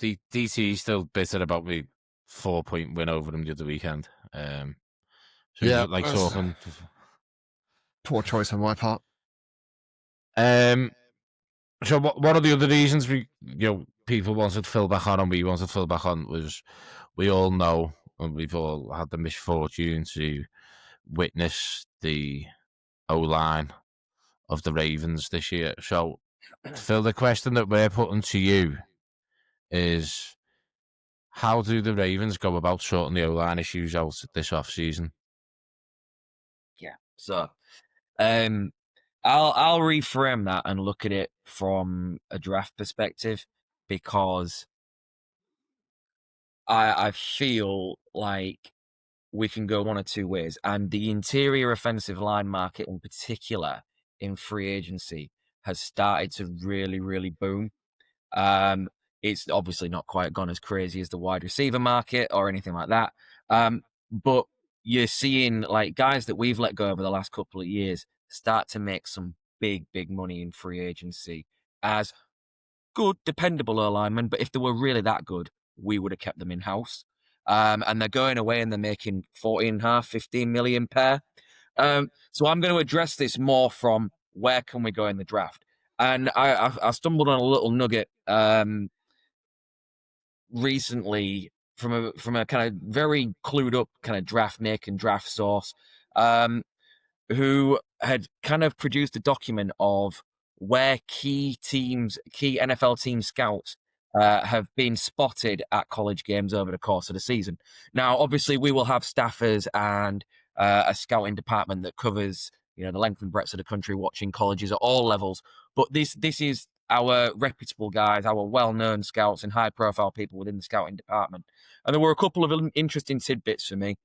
DT still bitter about me 4-point win over them the other weekend. Talking. Poor choice on my part. So what are the other reasons people wanted Phil back on and we wanted Phil back on was we all know, and we've all had the misfortune to witness the O-line of the Ravens this year. So, Phil, the question that we're putting to you is, how do the Ravens go about sorting the O-line issues out this offseason? Yeah. So, I'll reframe that and look at it from a draft perspective, because I feel like we can go one of two ways, and the interior offensive line market in particular in free agency has started to really, really boom. It's obviously not quite gone as crazy as the wide receiver market or anything like that. But you're seeing like guys that we've let go over the last couple of years start to make some big, big money in free agency as good, dependable linemen. But if they were really that good, we would have kept them in-house. And they're going away and they're making 14.5, 15 million per. So I'm going to address this more from where can we go in the draft. And I stumbled on a little nugget recently from a kind of very clued up kind of draft Nick and draft source, who had kind of produced a document of where key NFL team scouts have been spotted at college games over the course of the season. Now, obviously, we will have staffers and a scouting department that covers the length and breadth of the country, watching colleges at all levels. But this is our reputable guys, our well-known scouts and high-profile people within the scouting department. And there were a couple of interesting tidbits for me.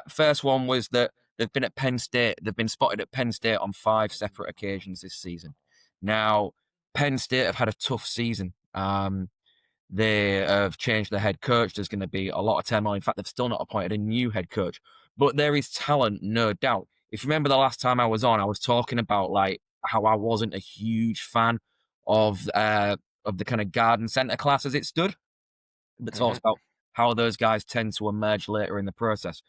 First one was that they've been at Penn State. They've been spotted at Penn State on 5 separate occasions this season. Now, Penn State have had a tough season. They have changed their head coach. There's going to be a lot of turmoil. In fact, they've still not appointed a new head coach. But there is talent, no doubt. If you remember the last time I was on, I was talking about like how I wasn't a huge fan of the kind of guard and center class as it stood. That talks about how those guys tend to emerge later in the process.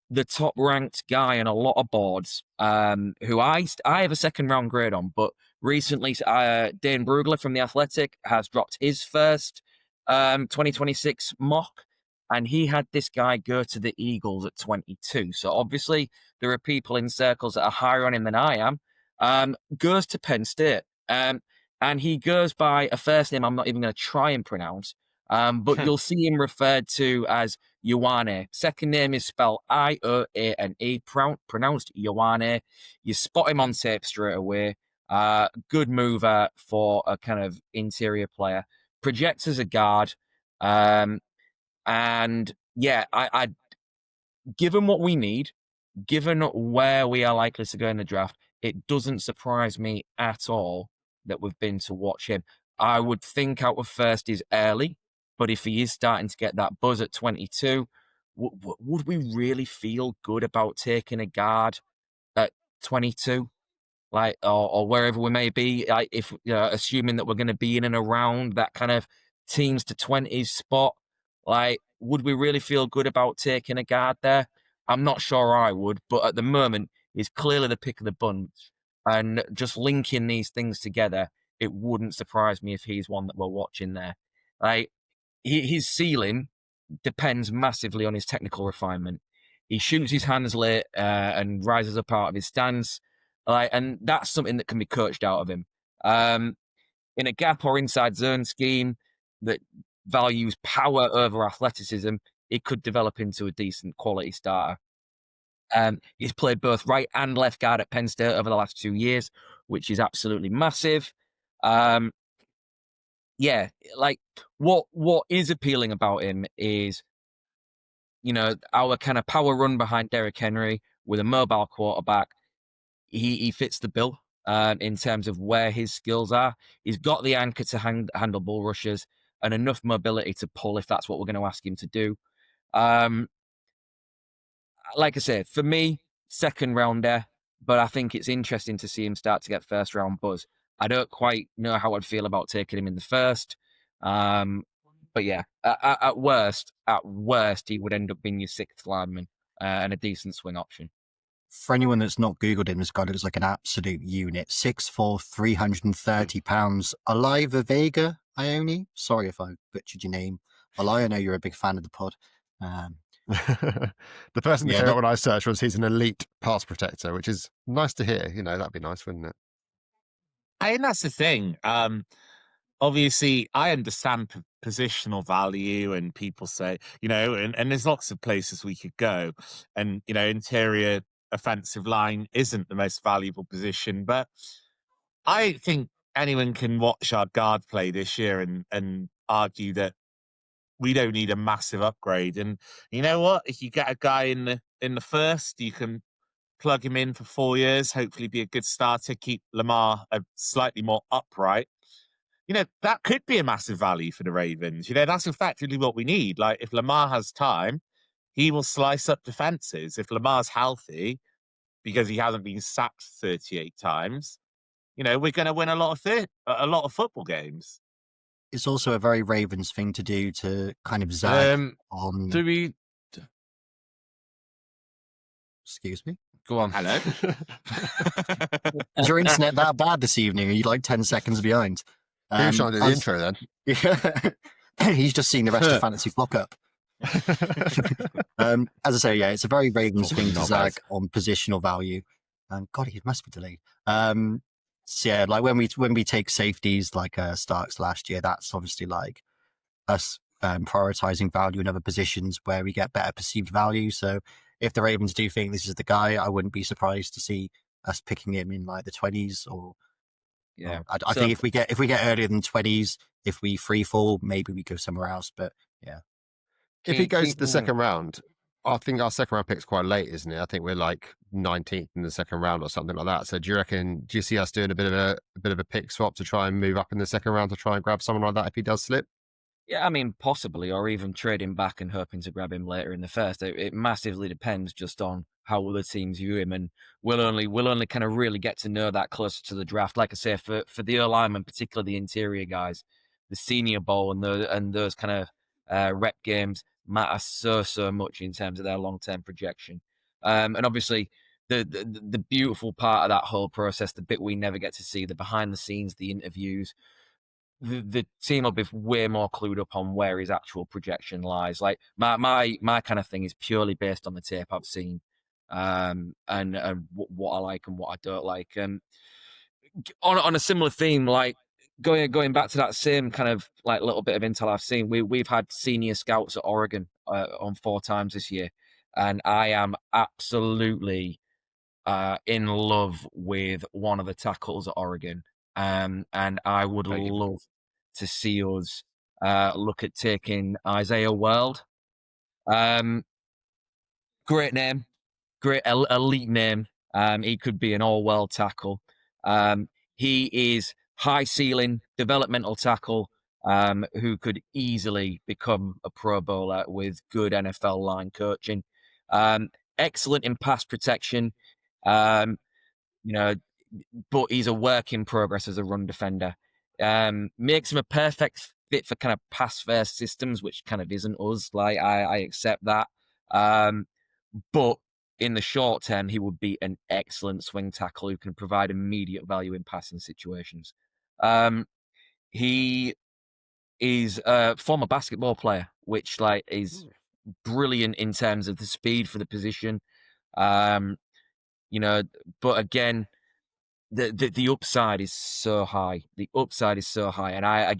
The top ranked guy in a lot of boards, who I have a second round grade on, but recently Dane Brugler from The Athletic has dropped his first 2026 mock, and he had this guy go to the Eagles at 22. So obviously there are people in circles that are higher on him than I am. Goes to Penn State, and he goes by a first name I'm not even going to try and pronounce, but you'll see him referred to as Ioane. Second name is spelled Ioane, pronounced Ioane. You spot him on tape straight away. Good mover for a kind of interior player. Projects as a guard. And yeah, I given what we need, given where we are likely to go in the draft, it doesn't surprise me at all that we've been to watch him. I would think out of first is early, but if he is starting to get that buzz at 22, would we really feel good about taking a guard at 22? Like, or wherever we may be, like if assuming that we're going to be in and around that kind of teens to 20s spot, like, would we really feel good about taking a guard there? I'm not sure I would, but at the moment, he's clearly the pick of the bunch. And just linking these things together, it wouldn't surprise me if he's one that we're watching there. Like, his ceiling depends massively on his technical refinement. He shoots his hands late and rises up out of his stance. And that's something that can be coached out of him. In a gap or inside zone scheme that values power over athleticism, it could develop into a decent quality starter. He's played both right and left guard at Penn State over the last 2 years, which is absolutely massive. Yeah, like what is appealing about him is, our kind of power run behind Derrick Henry with a mobile quarterback. He fits the bill in terms of where his skills are. He's got the anchor to handle bull rushes and enough mobility to pull if that's what we're going to ask him to do. Like I said, for me, second rounder, but I think it's interesting to see him start to get first round buzz. I don't quite know how I'd feel about taking him in the first. But yeah, at worst, he would end up being your 6th lineman and a decent swing option. For anyone that's not Googled him, this guy looks like an absolute unit. 6'4", 330 pounds. Aliva Vega, Ione. Sorry if I butchered your name. Well, I know you're a big fan of the pod. The first thing that Yeah, came up when I searched was he's an elite pass protector, which is nice to hear. You know, that'd be nice, wouldn't it? I think that's the thing. Obviously, I understand positional value, and people say, and there's lots of places we could go. And, interior offensive line isn't the most valuable position, but I think anyone can watch our guard play this year and argue that we don't need a massive upgrade. And you know what? If you get a guy in the first, you can plug him in for 4 years, hopefully be a good starter, keep Lamar slightly more upright. That could be a massive value for the Ravens. That's effectively what we need. Like, if Lamar has time, he will slice up defenses. If Lamar's healthy, because he hasn't been sacked 38 times, we're going to win a lot of football games. it's also a very Ravens thing to do to kind of zag on. Do we? Excuse me? Go on. Hello? Is your internet that bad this evening? Are you like 10 seconds behind? Who's trying to do the intro then? Yeah, he's just seen the rest of Fantasy Flock up. As I say, yeah, it's a very Ravens thing to zag on positional value. God, he must be delayed. So yeah, like when we take safeties like Starks last year, that's obviously like us prioritizing value in other positions where we get better perceived value. So if the Ravens do think this is the guy, I wouldn't be surprised to see us picking him in like the 20s or. Yeah, I think if we get earlier than 20s, if we free fall, maybe we go somewhere else. But yeah, if he goes to the second round, I think our second round pick's quite late, isn't it? I think we're like 19th in the second round or something like that. So do you see us doing a bit of a pick swap to try and move up in the second round to try and grab someone like that if he does slip? Yeah, I mean, possibly, or even trading back and hoping to grab him later in the first. It massively depends just on how other teams view him, and we'll only kind of really get to know that closer to the draft. Like I say, for the O-linemen, particularly the interior guys, the Senior Bowl and those kind of rep games matter so much in terms of their long-term projection. And obviously, the beautiful part of that whole process, the bit we never get to see, the behind the scenes, the interviews. The team will be way more clued up on where his actual projection lies. Like my kind of thing is purely based on the tape I've seen, and what I like and what I don't like. On a similar theme, like going back to that same kind of like little bit of intel I've seen, we've had senior scouts at Oregon on 4 times this year, and I am absolutely in love with one of the tackles at Oregon. And I would love to see us look at taking Isaiah World. Great name, great elite name. He could be an all-world tackle. He is high ceiling, developmental tackle who could easily become a Pro Bowler with good NFL line coaching. Excellent in pass protection. But he's a work in progress as a run defender. Makes him a perfect fit for kind of pass first systems, which kind of isn't us. Like I accept that. But in the short term, he would be an excellent swing tackle who can provide immediate value in passing situations. He is a former basketball player, which is brilliant in terms of the speed for the position. But again, the upside is so high. The upside is so high, and I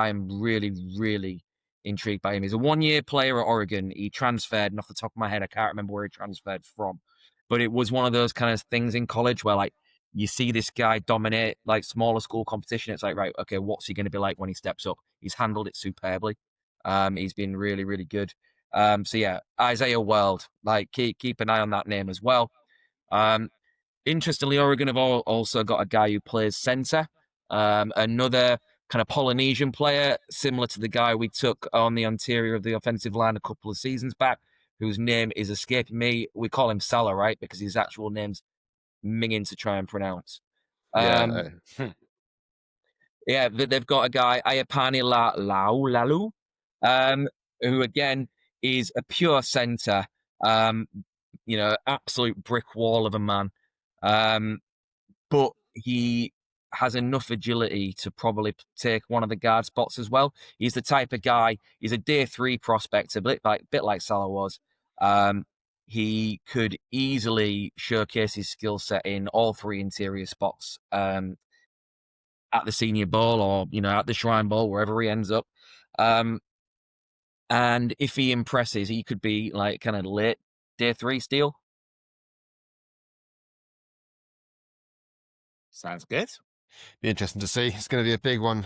am really intrigued by him. He's a 1-year player at Oregon. He transferred, and off the top of my head, I can't remember where he transferred from, but it was one of those kind of things in college where like you see this guy dominate like smaller school competition. It's like, right, okay, what's he going to be like when he steps up? He's handled it superbly. He's been really good. So yeah, Isaiah World, like keep an eye on that name as well. Interestingly, Oregon have also got a guy who plays center, another kind of Polynesian player, similar to the guy we took on the interior of the offensive line a couple of seasons back, whose name is escaping me. We call him Salah, right? Because his actual name's minging to try and pronounce. Yeah, they've got a guy, Ayapani Lalu, who again is a pure center, absolute brick wall of a man. But he has enough agility to probably take one of the guard spots as well. He's the type of guy, he's a day 3 prospect, a bit like Salah was. He could easily showcase his skill set in all 3 interior spots at the Senior Bowl or, at the Shrine Bowl, wherever he ends up. And if he impresses, he could be like kind of late day 3 steal. Sounds good. Be interesting to see. It's going to be a big one.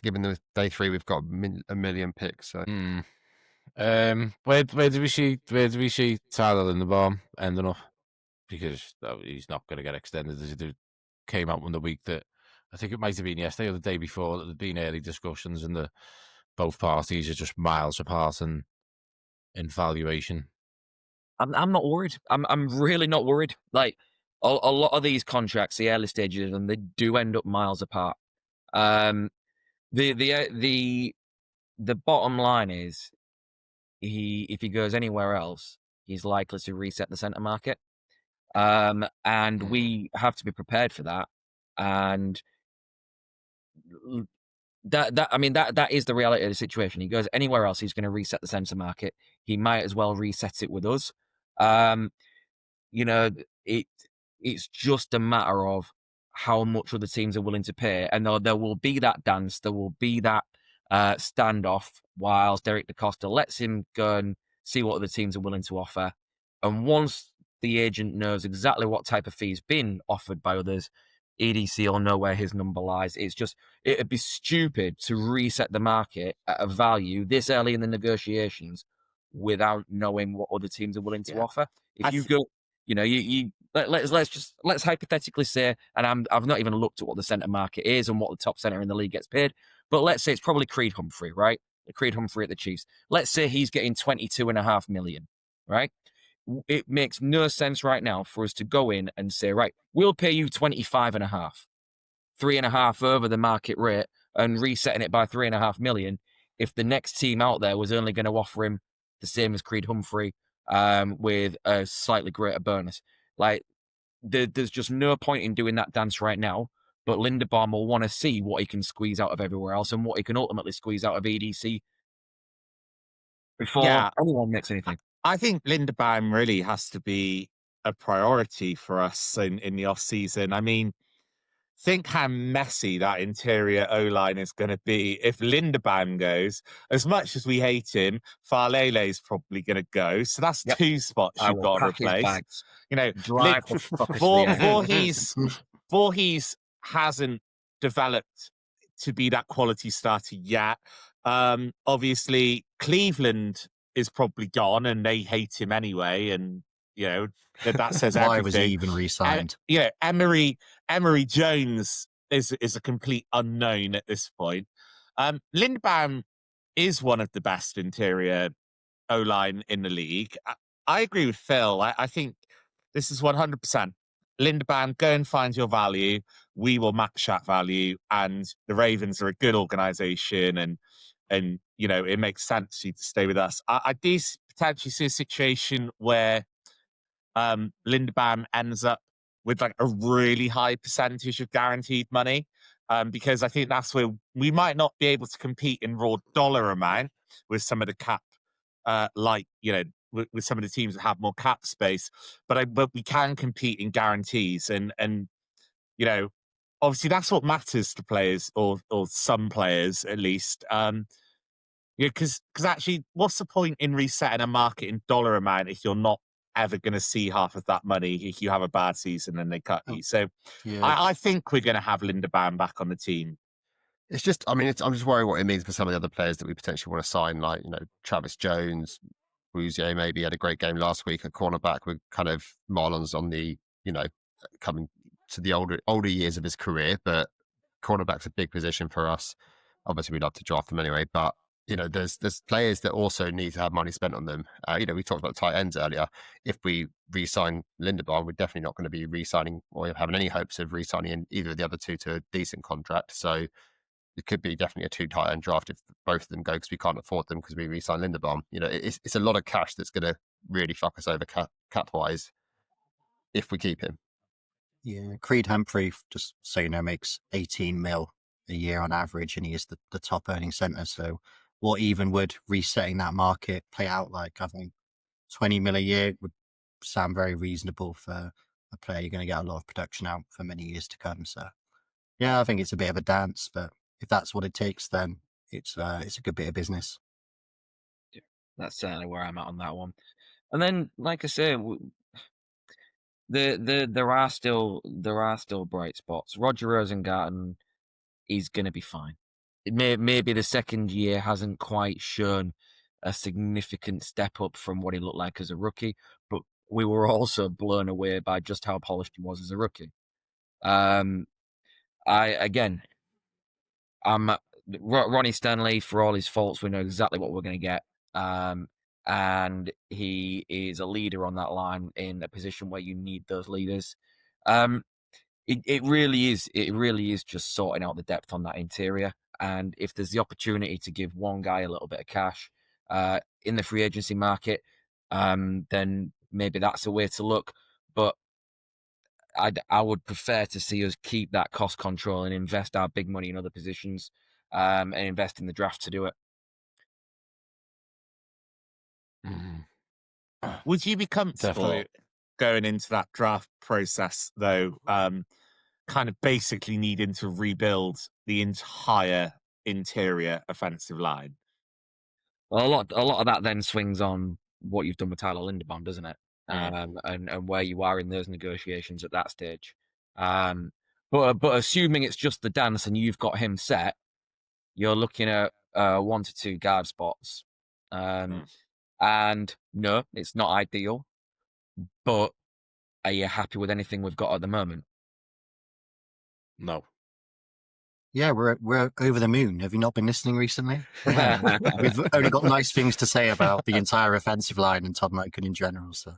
Given the day 3, we've got a million picks. So. Where do we see Tyler Linderbaum ending up? Because he's not going to get extended. As it came out on the week that I think it might have been yesterday or the day before that there'd been early discussions and both parties are just miles apart in valuation. I'm not worried. I'm really not worried. Like a lot of these contracts, the early stages of them, they do end up miles apart. The bottom line is if he goes anywhere else, he's likely to reset the centre market. And we have to be prepared for that. And that is the reality of the situation. He goes anywhere else, he's going to reset the centre market. He might as well reset it with us. It's just a matter of how much other teams are willing to pay, and there will be that dance, there will be that standoff whilst Derek DaCosta lets him go and see what other teams are willing to offer. And once the agent knows exactly what type of fee's been offered by others, EDC will know where his number lies. It'd be stupid to reset the market at a value this early in the negotiations without knowing what other teams are willing to offer. If you go, let's hypothetically say, and I've not even looked at what the centre market is and what the top centre in the league gets paid, but let's say it's probably Creed Humphrey, right? Creed Humphrey at the Chiefs. Let's say he's getting 22.5 million, right? It makes no sense right now for us to go in and say, right, we'll pay you 25.5, 3.5 over the market rate and resetting it by 3.5 million. If the next team out there was only going to offer him the same as Creed Humphrey, with a slightly greater bonus, like there's just no point in doing that dance right now. But Linderbaum will want to see what he can squeeze out of everywhere else and what he can ultimately squeeze out of EDC before anyone makes anything. I think Linderbaum really has to be a priority for us in the offseason. I mean, think how messy that interior O-line is going to be if Linderbaum goes. As much as we hate him, Farlele is probably going to go. So that's 2 spots you've got to replace. Voorhees hasn't developed to be that quality starter yet. Obviously, Cleveland is probably gone and they hate him anyway. And, that says everything. Why was he even re-signed? Emery Jones is a complete unknown at this point. Linderbaum is one of the best interior O-line in the league. I agree with Phil. I think this is 100%. Linderbaum, go and find your value. We will match that value. And the Ravens are a good organization, and it makes sense for you to stay with us. I do potentially see a situation where Linderbaum ends up with like a really high percentage of guaranteed money, because I think that's where we might not be able to compete in raw dollar amount with some of the cap, with some of the teams that have more cap space, but we can compete in guarantees, and obviously that's what matters to players, or some players at least. Because actually, what's the point in resetting a market in dollar amount if you're not ever going to see half of that money if you have a bad season and they cut you? So I think we're going to have Linderbaum back on the team. It's just, I'm just worried what it means for some of the other players that we potentially want to sign, like, Travis Jones, Rouzier maybe had a great game last week at cornerback with kind of Marlon's on the, coming to the older years of his career, but cornerback's a big position for us. Obviously, we'd love to draft them anyway, but there's players that also need to have money spent on them. We talked about tight ends earlier. If we re-sign Linderbaum, we're definitely not going to be re-signing or having any hopes of re-signing either of the other two to a decent contract. So it could be definitely a 2 tight end draft if both of them go because we can't afford them because we re-sign Linderbaum. It's a lot of cash that's going to really fuck us over cap wise if we keep him. Yeah, Creed Humphrey, just so you know, makes 18 mil a year on average, and he is the top earning centre. So what even would resetting that market play out like? I think 20 mil a year would sound very reasonable for a player. You're going to get a lot of production out for many years to come. So yeah, I think it's a bit of a dance, but if that's what it takes, then it's a good bit of business. Yeah, that's certainly where I'm at on that one. And then, like I say, there are still bright spots. Roger Rosengarten is going to be fine. Maybe the second year hasn't quite shown a significant step up from what he looked like as a rookie, but we were also blown away by just how polished he was as a rookie. I'm Ronnie Stanley, for all his faults, we know exactly what we're going to get. And he is a leader on that line in a position where you need those leaders. It really is just sorting out the depth on that interior. And if there's the opportunity to give one guy a little bit of cash in the free agency market, then maybe that's a way to look. But I would prefer to see us keep that cost control and invest our big money in other positions and invest in the draft to do it. Would you be comfortable Definitely. going into that draft process, though, kind of basically needing to rebuild the entire interior offensive line? Well, a lot of that then swings on what you've done with Tyler Linderbaum, doesn't it? Yeah. And where you are in those negotiations at that stage. But assuming it's just the dance and you've got him set, you're looking at 1 to 2 guard spots. And no, it's not ideal. But are you happy with anything we've got at the moment? No. Yeah, we're over the moon. Have you not been listening recently? Yeah. We've only got nice things to say about the entire offensive line and Todd Monken in general. So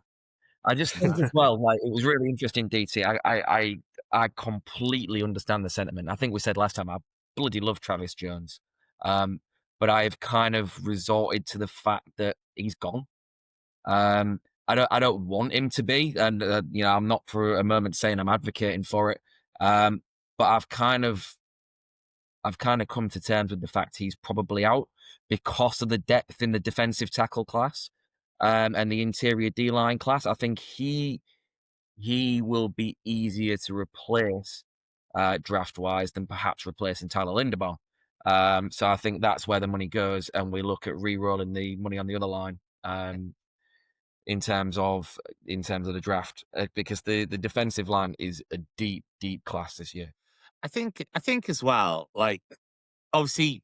I just think as well, like, it was really interesting, DT. I completely understand the sentiment. I think we said last time I bloody love Travis Jones, but I've kind of resorted to the fact that he's gone. I don't want him to be, and I'm not for a moment saying I'm advocating for it, but I've kind of come to terms with the fact he's probably out because of the depth in the defensive tackle class and the interior D-line class. I think he will be easier to replace draft-wise than perhaps replacing Tyler Linderbaum. So I think that's where the money goes, and we look at re-rolling the money on the other line in terms of the draft, because the defensive line is a deep class this year. I think as well, like, obviously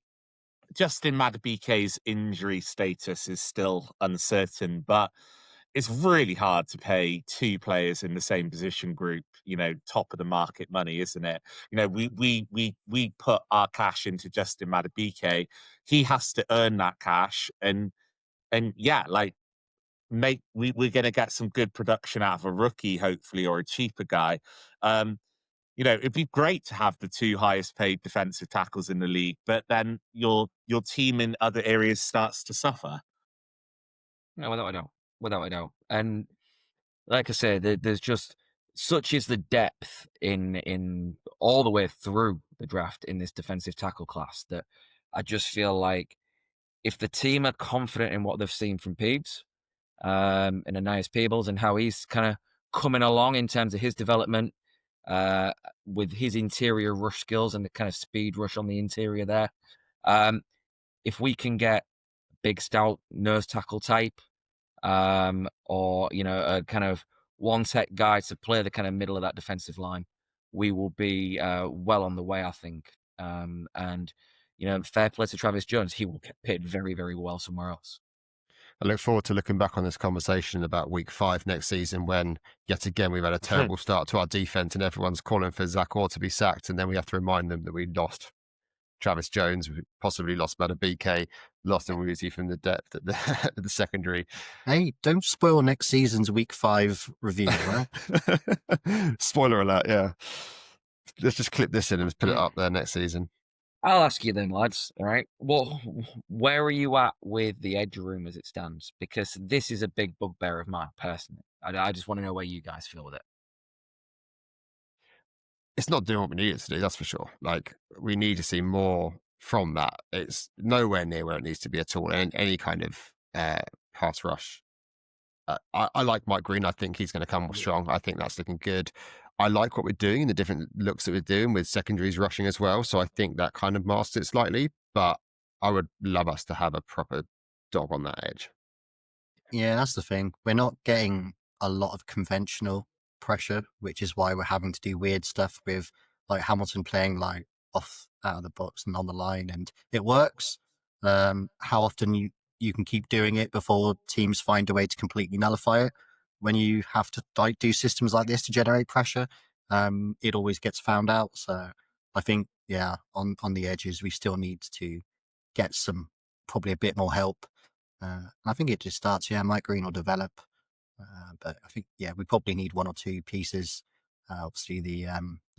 Justin Madubuike's injury status is still uncertain, but it's really hard to pay 2 players in the same position group, top of the market money, isn't it? We put our cash into Justin Madubuike. He has to earn that cash, and yeah, like, we're going to get some good production out of a rookie, hopefully, or a cheaper guy. It'd be great to have the 2 highest paid defensive tackles in the league, but then your team in other areas starts to suffer. No, without a doubt. And like I say, there's just such is the depth in all the way through the draft in this defensive tackle class that I just feel like if the team are confident in what they've seen from Peebs and Ananias Peebles and how he's kind of coming along in terms of his development with his interior rush skills and the kind of speed rush on the interior there, if we can get big stout nose tackle type or a kind of one tech guy to play the kind of middle of that defensive line, we will be well on the way, I think. And fair play to Travis Jones, he will get paid very, very well somewhere else. I look forward to looking back on this conversation about week 5 next season when, yet again, we've had a terrible start to our defense and everyone's calling for Zach Orr to be sacked. And then we have to remind them that we lost Travis Jones, we possibly lost Madubuike, lost Nwuzi from the depth at the secondary. Hey, don't spoil next season's week 5 review, right? Spoiler alert, yeah. Let's just clip this in and put it up there next season. I'll ask you then, lads. All right. Well, where are you at with the edge room as it stands? Because this is a big bugbear of mine personally. I just want to know where you guys feel with it. It's not doing what we need it to do, that's for sure. Like, we need to see more from that. It's nowhere near where it needs to be at all. And any kind of pass rush. I like Mike Green. I think he's going to come strong. I think that's looking good. I like what we're doing and the different looks that we're doing with secondaries rushing as well. So I think that kind of masks it slightly. But I would love us to have a proper dog on that edge. Yeah, that's the thing. We're not getting a lot of conventional pressure, which is why we're having to do weird stuff with like Hamilton playing like off out of the box and on the line, and it works. How often you can keep doing it before teams find a way to completely nullify it. When you have to like do systems like this to generate pressure, it always gets found out. So I think, yeah, on the edges, we still need to get some probably a bit more help. I think it just starts, Mike Green will develop. But I think, we probably need one or two pieces. Obviously, the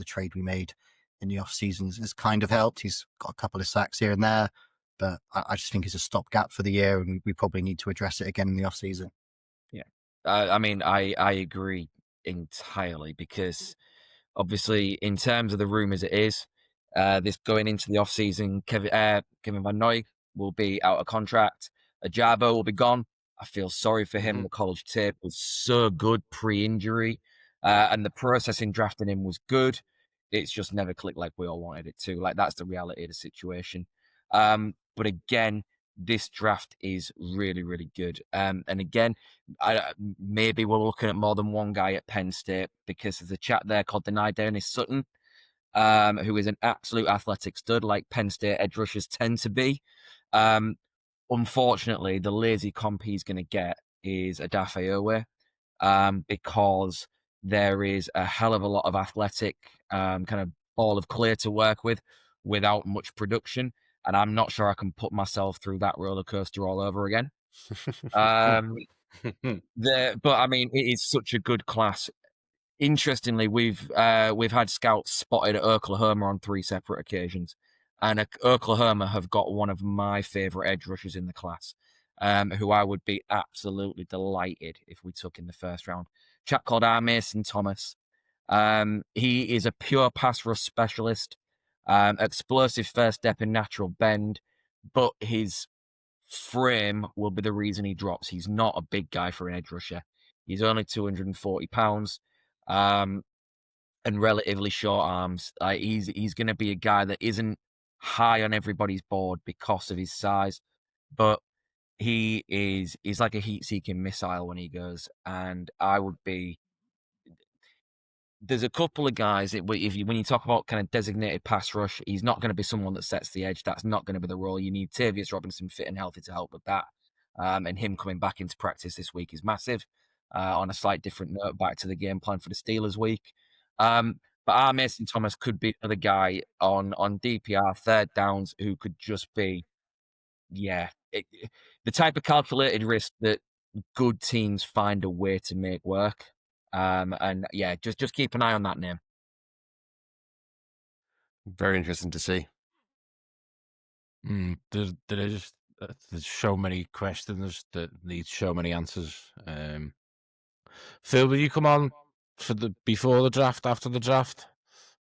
trade we made in the off season has kind of helped. He's got a couple of sacks here and there, but I just think it's a stopgap for the year, and we probably need to address it again in the off season. Yeah. I mean, I agree entirely because obviously, in terms of the room as it is, this going into the off season, Kevin Van Noy will be out of contract. Ajabo will be gone. I feel sorry for him. The college tape was so good pre-injury, and the process in drafting him was good. It's just never clicked like we all wanted it to. Like, that's the reality of the situation. But again, this draft is really, really good. And again, maybe we're looking at more than one guy at Penn State because there's a chap there called Denai Dennis Sutton, who is an absolute athletic stud, like Penn State edge rushers tend to be. Unfortunately, the lazy comp he's going to get is Adafe Owe, because there is a hell of a lot of athletic kind of ball of clay to work with without much production. And I'm not sure I can put myself through that roller coaster all over again. But I mean, it is such a good class. Interestingly, we've had scouts spotted at Oklahoma on 3 separate occasions, and Oklahoma have got one of my favorite edge rushers in the class, who I would be absolutely delighted if we took in the first round. A chap called Mason Thomas. He is a pure pass rush specialist, explosive first step and natural bend, but his frame will be the reason he drops. He's not a big guy for an edge rusher. He's only 240 pounds, and relatively short arms. He's going to be a guy that isn't high on everybody's board because of his size, but he's like a heat-seeking missile when he goes, and I would be. There's a couple of guys, when you talk about kind of designated pass rush, he's not going to be someone that sets the edge. That's not going to be the role. You need Tavius Robinson fit and healthy to help with that. And him coming back into practice this week is massive. On a slight different note, back to the game plan for the Steelers week. But Mason Thomas could be another guy on DPR, third downs, who could just be, the type of calculated risk that good teams find a way to make work. And just keep an eye on that name. Very interesting to see. There's so many questions that need so many answers. Phil, will you come on for before the draft, after the draft?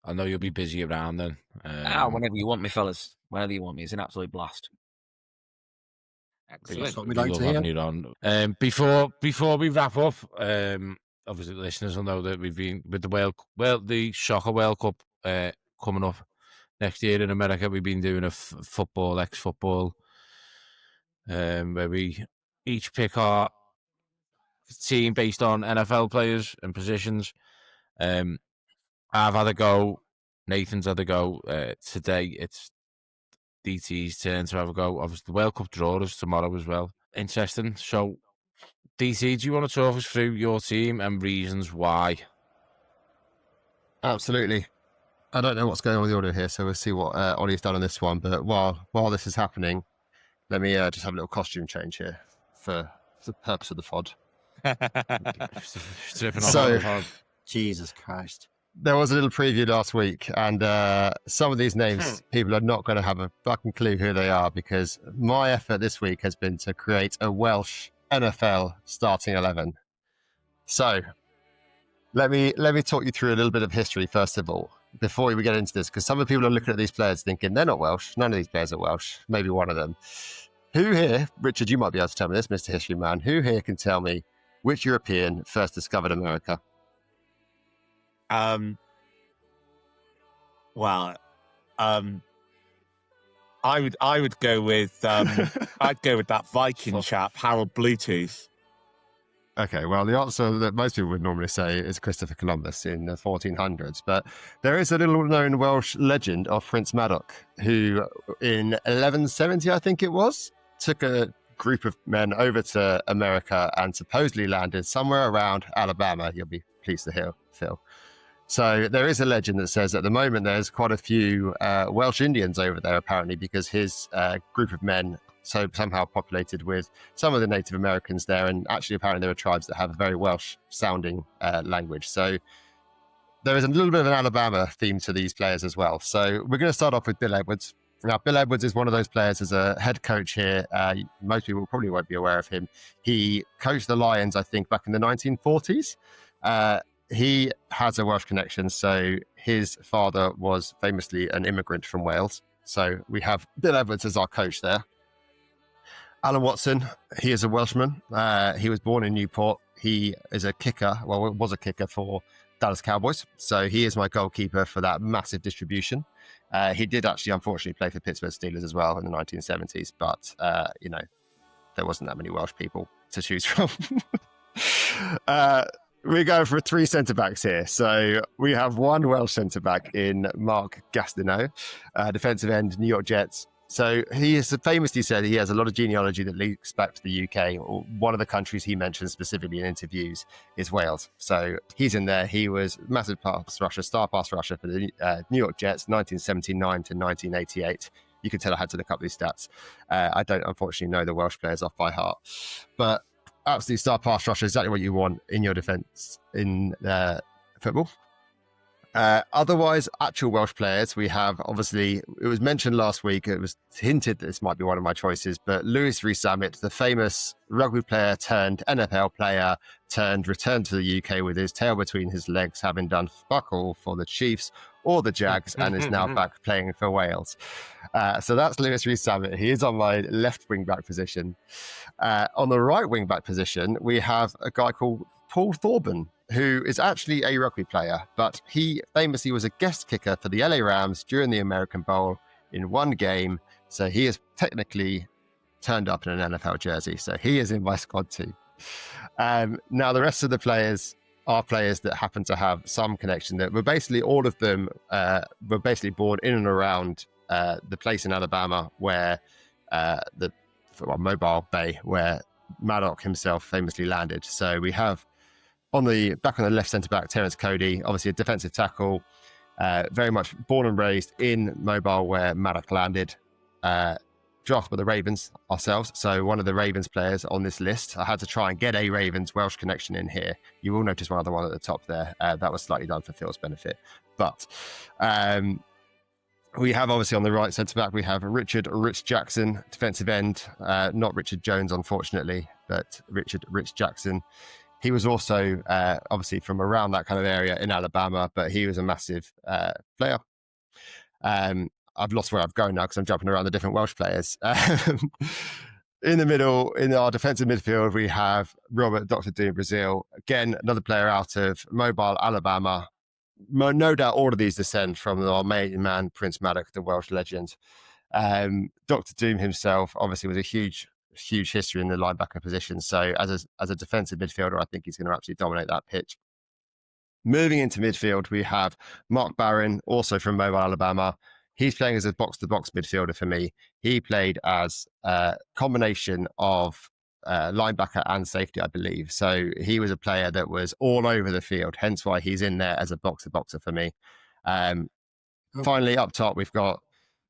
I know you'll be busy around then. Whenever you want me, fellas. Whenever you want me. It's an absolute blast. That's Excellent. what we like to having hear. you on. Before we wrap up, obviously listeners will know that we've been with the Soccer World Cup coming up next year in America. We've been doing a ex-football, where we each pick our team based on NFL players and positions. I've had a go. Nathan's had a go. Today it's DT's turn to have a go. Obviously, the World Cup draw is tomorrow as well. Interesting. So, DT, do you want to talk us through your team and reasons why? Absolutely. I don't know what's going on with the audio here, so we'll see what Ollie's done on this one. But while this is happening, let me just have a little costume change here for the purpose of the FOD. Stripping So- off. Jesus Christ. there was a little preview last week, and some of these names, people are not going to have a fucking clue who they are, because my effort this week has been to create a Welsh NFL starting 11. So let me talk you through a little bit of history first of all, before we get into this, because some of the people are looking at these players thinking they're not Welsh. None of these players are Welsh. Maybe one of them. Who here, Richard, you might be able to tell me this, Mr. History Man, who here can tell me which European first discovered America? Well, I would go with I'd go with that Viking chap, Harold Bluetooth. Okay, well, the answer that most people would normally say is Christopher Columbus in the 1400s, but there is a little-known Welsh legend of Prince Madoc, who in 1170, I think it was, took a group of men over to America and supposedly landed somewhere around Alabama. You'll be pleased to hear, Phil. So there is a legend that says at the moment there's quite a few Welsh Indians over there, apparently, because his group of men somehow populated with some of the Native Americans there, and actually apparently there are tribes that have a very Welsh sounding language. So there is a little bit of an Alabama theme to these players as well. So we're going to start off with Bill Edwards. Now, Bill Edwards is one of those players as a head coach here. Most people probably won't be aware of him. He coached the Lions, I think, back in the 1940s. He has a Welsh connection. So his father was famously an immigrant from Wales. So we have Bill Edwards as our coach there. Alan Watson, he is a Welshman. He was born in Newport. He is a kicker, well, was a kicker for Dallas Cowboys. So he is my goalkeeper for that massive distribution. He did actually, unfortunately, play for Pittsburgh Steelers as well in the 1970s. But, there wasn't that many Welsh people to choose from. We're going for 3 centre-backs here. So we have one Welsh centre-back in Mark Gastineau, defensive end, New York Jets. So he has famously said he has a lot of genealogy that leads back to the UK. One of the countries he mentions specifically in interviews is Wales. So he's in there. He was massive pass rusher, star pass rusher for the New York Jets, 1979 to 1988. You can tell I had to look up these stats. I don't, unfortunately, know the Welsh players off by heart. But absolute star pass rusher, exactly what you want in your defence in football. Otherwise, actual Welsh players, we have, obviously, it was mentioned last week, it was hinted that this might be one of my choices, but Lewis Rees-Zammit, the famous rugby player turned NFL player turned returned to the UK with his tail between his legs, having done fuck all for the Chiefs or the Jags, and is now back playing for Wales. So that's Lewis Rees-Zammit. He is on my left wing-back position. On the right wing-back position, we have a guy called Paul Thorburn, who is actually a rugby player, but he famously was a guest kicker for the LA Rams during the American Bowl in one game. So he is technically turned up in an NFL jersey. So he is in my squad too. Now, the rest of the players are players that happen to have some connection, that were basically all of them were basically born in and around the place in Alabama where Mobile Bay, where Madoc himself famously landed. So we have on the left centre back, Terence Cody, obviously a defensive tackle, very much born and raised in Mobile where Madoc landed, drafted by the Ravens ourselves. So one of the Ravens players on this list. I had to try and get a Ravens Welsh connection in here. You will notice one other one at the top there. That was slightly done for Phil's benefit. But we have obviously on the right centre back, we have Richard Rich Jackson, defensive end, not Richard Jones, unfortunately, but Richard Rich Jackson. He was also obviously from around that kind of area in Alabama, but he was a massive player. I've lost where I'm going now because I'm jumping around the different Welsh players. In the middle, in our defensive midfield, we have Robert Dr. Doom Brazil. Again, another player out of Mobile, Alabama. No doubt all of these descend from our main man, Prince Madoc, the Welsh legend. Dr. Doom himself obviously was a huge history in the linebacker position. So as a defensive midfielder, I think he's going to absolutely dominate that pitch. Moving into midfield, we have Mark Barron, also from Mobile, Alabama. He's playing as a box-to-box midfielder for me. He played as a combination of linebacker and safety, I believe. So he was a player that was all over the field, hence why he's in there as a box-to-boxer for me. Finally, up top, we've got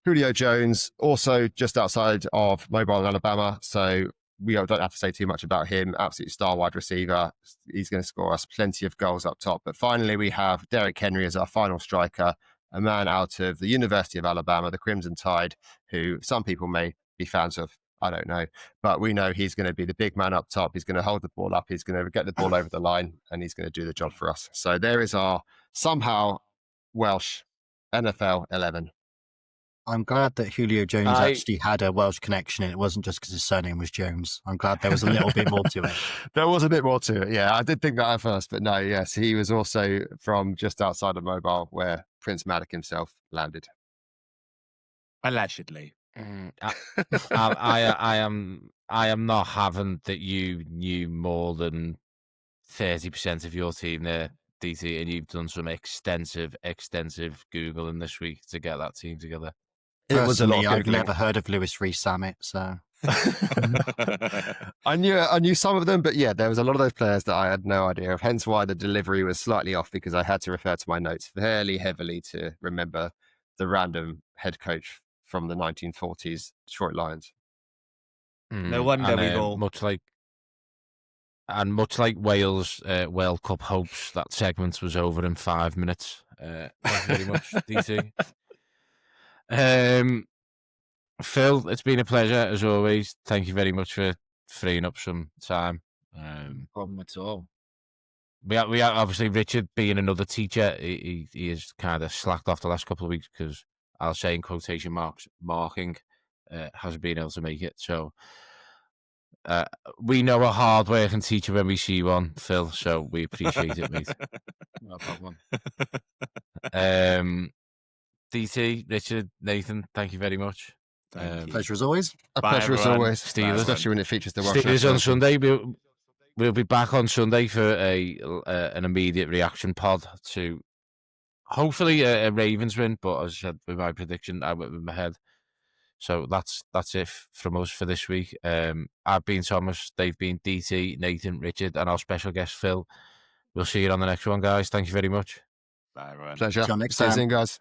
Julio Jones, also just outside of Mobile, Alabama. So we don't have to say too much about him. Absolute star wide receiver. He's going to score us plenty of goals up top. But finally, we have Derrick Henry as our final striker, a man out of the University of Alabama, the Crimson Tide, who some people may be fans of. I don't know. But we know he's going to be the big man up top. He's going to hold the ball up. He's going to get the ball over the line, and he's going to do the job for us. So there is our somehow Welsh NFL 11. I'm glad that Julio Jones actually had a Welsh connection, and it wasn't just because his surname was Jones. I'm glad there was a little bit more to it. There was a bit more to it, yeah. I did think that at first, but no, yes, he was also from just outside of Mobile, where Prince Malik himself landed. Allegedly. I am not having that you knew more than 30% of your team there, DT, and you've done some extensive Googling this week to get that team together. It was a lot of I've Googling. never heard of Lewis Rees-Sammet, so I knew some of them, but yeah, there was a lot of those players that I had no idea of. Hence why the delivery was slightly off, because I had to refer to my notes fairly heavily to remember the random head coach from the 1940s Detroit Lions. No wonder we've all... much like Wales World Cup hopes, that segment was over in 5 minutes. Thank you very much, DC. Phil, it's been a pleasure as always. Thank you very much for freeing up some time. No problem at all. We are obviously, Richard being another teacher, he is kind of slacked off the last couple of weeks because I'll say in quotation marks, marking hasn't been able to make it. So we know a hard-working teacher when we see one, Phil, so we appreciate it, mate. No problem. DT, Richard, Nathan, thank you very much. pleasure as always. A Bye, pleasure as everyone. always, Steelers. especially when it features the Welsh Steelers on national Sunday. We'll be back on Sunday for an immediate reaction pod to hopefully a Ravens win, but as I said, with my prediction, I went with my head. So that's it from us for this week. I've been Thomas, they've been DT, Nathan, Richard, and our special guest Phil. We'll see you on the next one, guys. Thank you very much. Bye, everyone. Pleasure. Till next See you time. soon, guys.